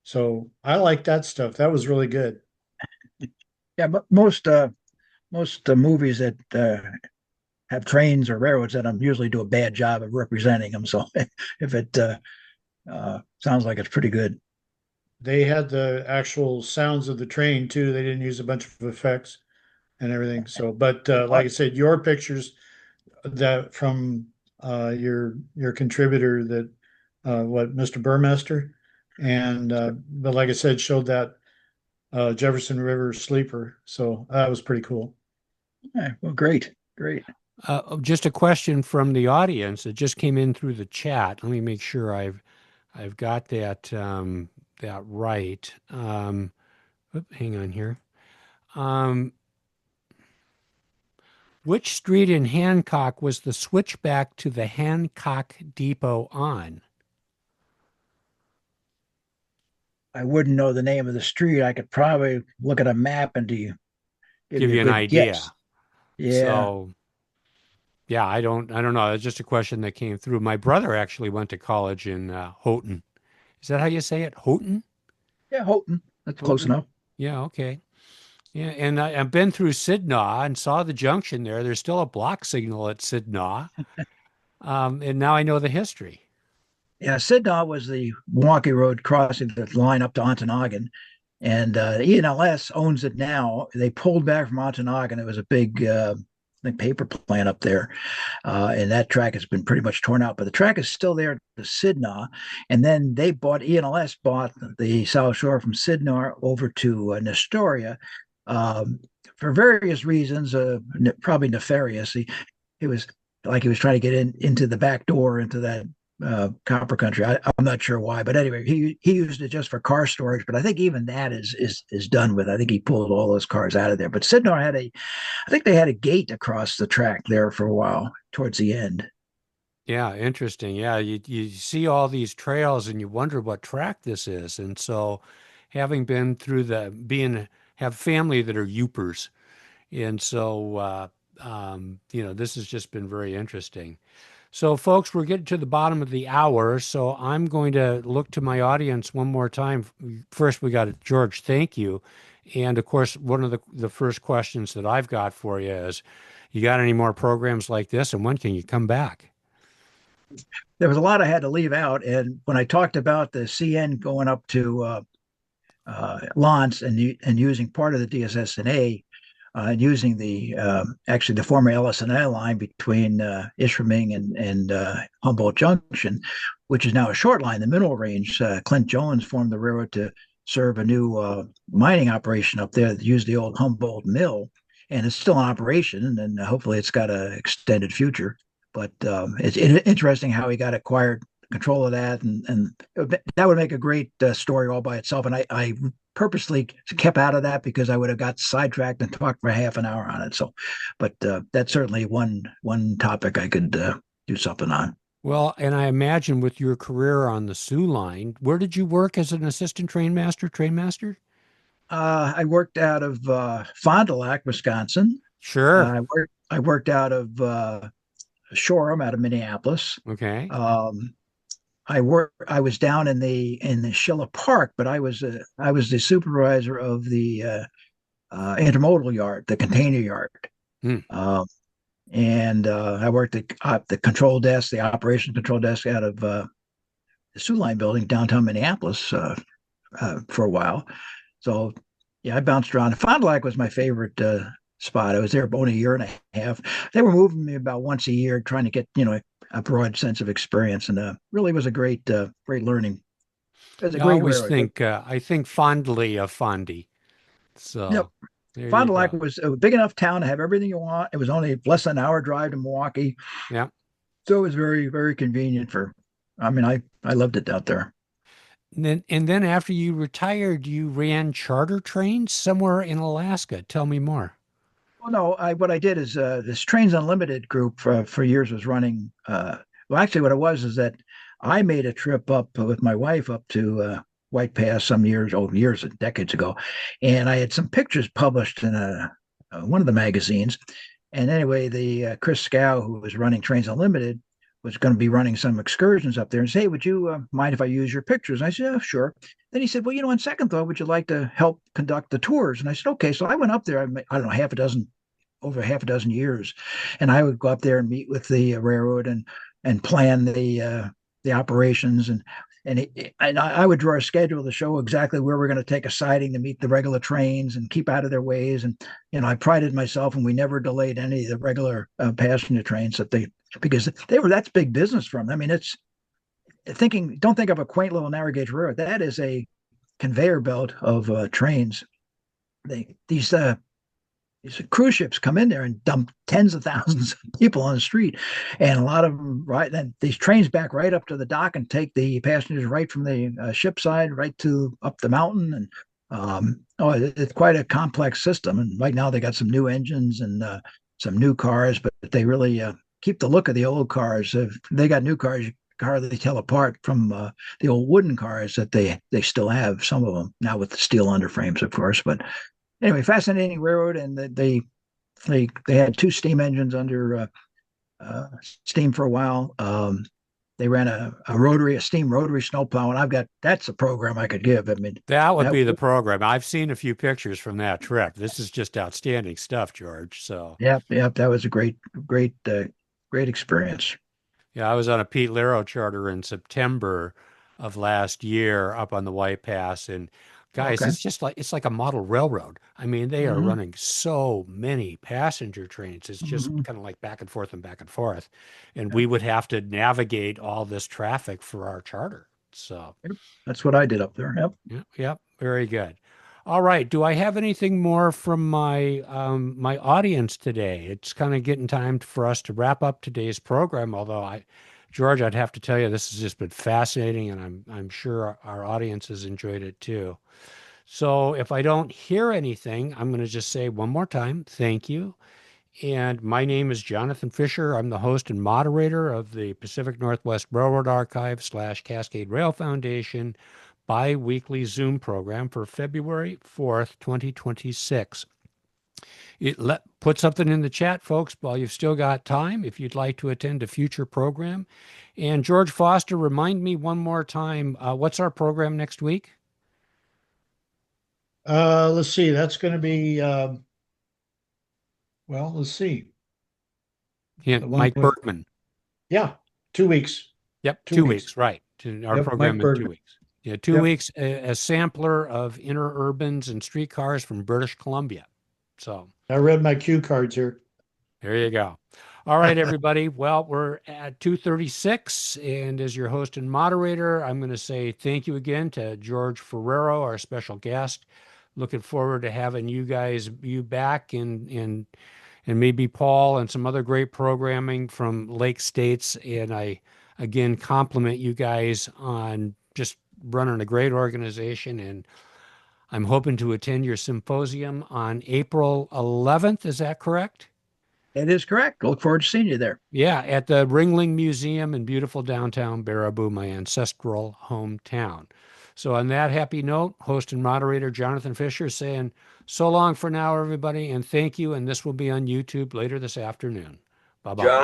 So I like that stuff. That was really good. Yeah, but most movies that have trains or railroads that usually do a bad job of representing them. So if it sounds like it's pretty good. They had the actual sounds of the train too. They didn't use a bunch of effects and everything. So, but like I said, your pictures that from your contributor that Mr. Buhrmaster, and but like I said, showed that Jefferson River sleeper. So that was pretty cool. Yeah, well, great. Just a question from the audience. It just came in through the chat. Let me make sure I've got that that right. Hang on here. Which street in Hancock was the switchback to the Hancock Depot on? I wouldn't know the name of the street. I could probably look at a map and give you an idea. Guess. Yeah. So, yeah, I don't know. It's just a question that came through. My brother actually went to college in Houghton. Is that how you say it? Houghton? Yeah, Houghton. That's close enough. Yeah, okay. Yeah, and I've been through Sidnaw and saw the junction there. There's still a block signal at Sidnaw. And now I know the history. Yeah, Sidnaw was the Milwaukee Road crossing the line up to Ontonagon. And ENLS owns it now. They pulled back from Ontonagon. It was a big the paper plant up there, and that track has been pretty much torn out. But the track is still there to Sydney, and then they bought ENLS bought the South Shore from Sydney over to Nestoria, for various reasons, probably nefarious. He was like he was trying to get into the back door into that copper country. I'm not sure why, but anyway, he used it just for car storage. But I think even that is done with. I think he pulled all those cars out of there. But Sydney I think they had a gate across the track there for a while towards the end. Yeah, interesting. Yeah, you see all these trails and you wonder what track this is. And so having been through have family that are Yoopers. And so, this has just been very interesting. So, folks, we're getting to the bottom of the hour. So I'm going to look to my audience one more time. First, we got George, thank you. And of course, one of the first questions that I've got for you is, you got any more programs like this, and when can you come back? There was a lot I had to leave out, and when I talked about the CN going up to Lance and using part of the DSS&A, and using the actually the former LS&A line between Ishpeming and Humboldt Junction, which is now a short line, the mineral range. Clint Jones formed the railroad to serve a new mining operation up there that used the old Humboldt mill, and it's still in operation, and hopefully it's got an extended future. But it's interesting how he got acquired control of that, and that would make a great story all by itself. And I purposely kept out of that because I would have got sidetracked and talked for half an hour on it. So, but that's certainly one topic I could do something on. Well, and I imagine with your career on the Soo Line, where did you work as an assistant trainmaster? I worked out of Fond du Lac, Wisconsin. Sure. I worked out of Shoreham, out of Minneapolis. Okay. I was down in the Schiller Park, but I was the supervisor of the intermodal yard, the container yard. Hmm. And I worked at the control desk, the operation control desk out of the Soo Line building downtown Minneapolis for a while. So yeah, I bounced around. Fond du Lac was my favorite spot. I was there about a year and a half. They were moving me about once a year, trying to get a broad sense of experience, and really was a great learning. It was a I great always railroad. I think fondly of Fondy. Yep. So there Fond you du Lac go. was a big enough town to have everything you want. It was only less than an hour drive to Milwaukee, Yeah. so it was very, very convenient for. I mean, I loved it out there. And then after you retired, you ran charter trains somewhere in Alaska. Tell me more. Well, no, what I did is this Trains Unlimited group for years was running. Well, actually, what it was is that I made a trip up with my wife up to White Pass some years and decades ago, and I had some pictures published in one of the magazines. And anyway, the Chris Scow, who was running Trains Unlimited, was going to be running some excursions up there, and say, "Hey, would you mind if I use your pictures?" And I said, "Yeah, sure." Then he said, "Well, on second thought, would you like to help conduct the tours?" And I said, "Okay." So I went up there. I don't know, over half a dozen years, and I would go up there and meet with the railroad and plan the operations, and I would draw a schedule to show exactly where we're going to take a siding to meet the regular trains and keep out of their ways. And I prided myself, and we never delayed any of the regular passenger trains because that's big business for them. I mean, it's don't think of a quaint little narrow gauge railroad. That is a conveyor belt of trains. These cruise ships come in there and dump tens of thousands of people on the street, and a lot of them then these trains back right up to the dock and take the passengers right from the ship side right to up the mountain. And it's quite a complex system. And right now they got some new engines and some new cars, but they really keep the look of the old cars. If they got new cars, you can hardly tell apart from the old wooden cars that they still have, some of them now with the steel underframes, of course. But anyway, fascinating railroad, and they had two steam engines under steam for a while. They ran a steam rotary snowplow, and that's a program I could give. I mean, That would that be the program. I've seen a few pictures from that trip. This is just outstanding stuff, George. So, yep, that was a great experience. yeah, I was on a Pete Lero charter in September of last year up on the White Pass, and Guys, Okay. it's like a model railroad. I mean, they are Hmm. running so many passenger trains. It's just Hmm. kind of like back and forth and back and forth. And Yep. we would have to navigate all this traffic for our charter. So, Yep. That's what I did up there. Yep. yeah, very good. All right. Do I have anything more from my audience today? It's kind of getting time for us to wrap up today's program. Although George, I'd have to tell you, this has just been fascinating, and I'm sure our audience has enjoyed it too. So if I don't hear anything, I'm going to just say one more time, thank you. And my name is Jonathan Fisher. I'm the host and moderator of the Pacific Northwest Railroad Archive / Cascade Rail Foundation bi-weekly Zoom program for February 4th, 2026. Put something in the chat, folks, while you've still got time, if you'd like to attend a future program. And George Foster, remind me one more time, what's our program next week? Let's see. That's going to be, well, let's see. Yeah, The one Mike with, Bergman. yeah, 2 weeks. Yep, Two 2 weeks, weeks. right. Our Yep, program Mike in Bergman. 2 weeks. Yeah, two Yep. weeks, a sampler of interurbans and streetcars from British Columbia. So I read my cue cards here. there you go. All right, everybody. Well, we're at 2:36, and as your host and moderator, I'm going to say thank you again to George Forero, our special guest. Looking forward to having you back and maybe Paul and some other great programming from Lake States. And I again compliment you guys on just running a great organization. And I'm hoping to attend your symposium on April 11th. Is that correct? It is correct. Look forward to seeing you there. Yeah, at the Ringling Museum in beautiful downtown Baraboo, my ancestral hometown. So, on that happy note, host and moderator Jonathan Fisher saying so long for now, everybody, and thank you. And this will be on YouTube later this afternoon. Bye bye.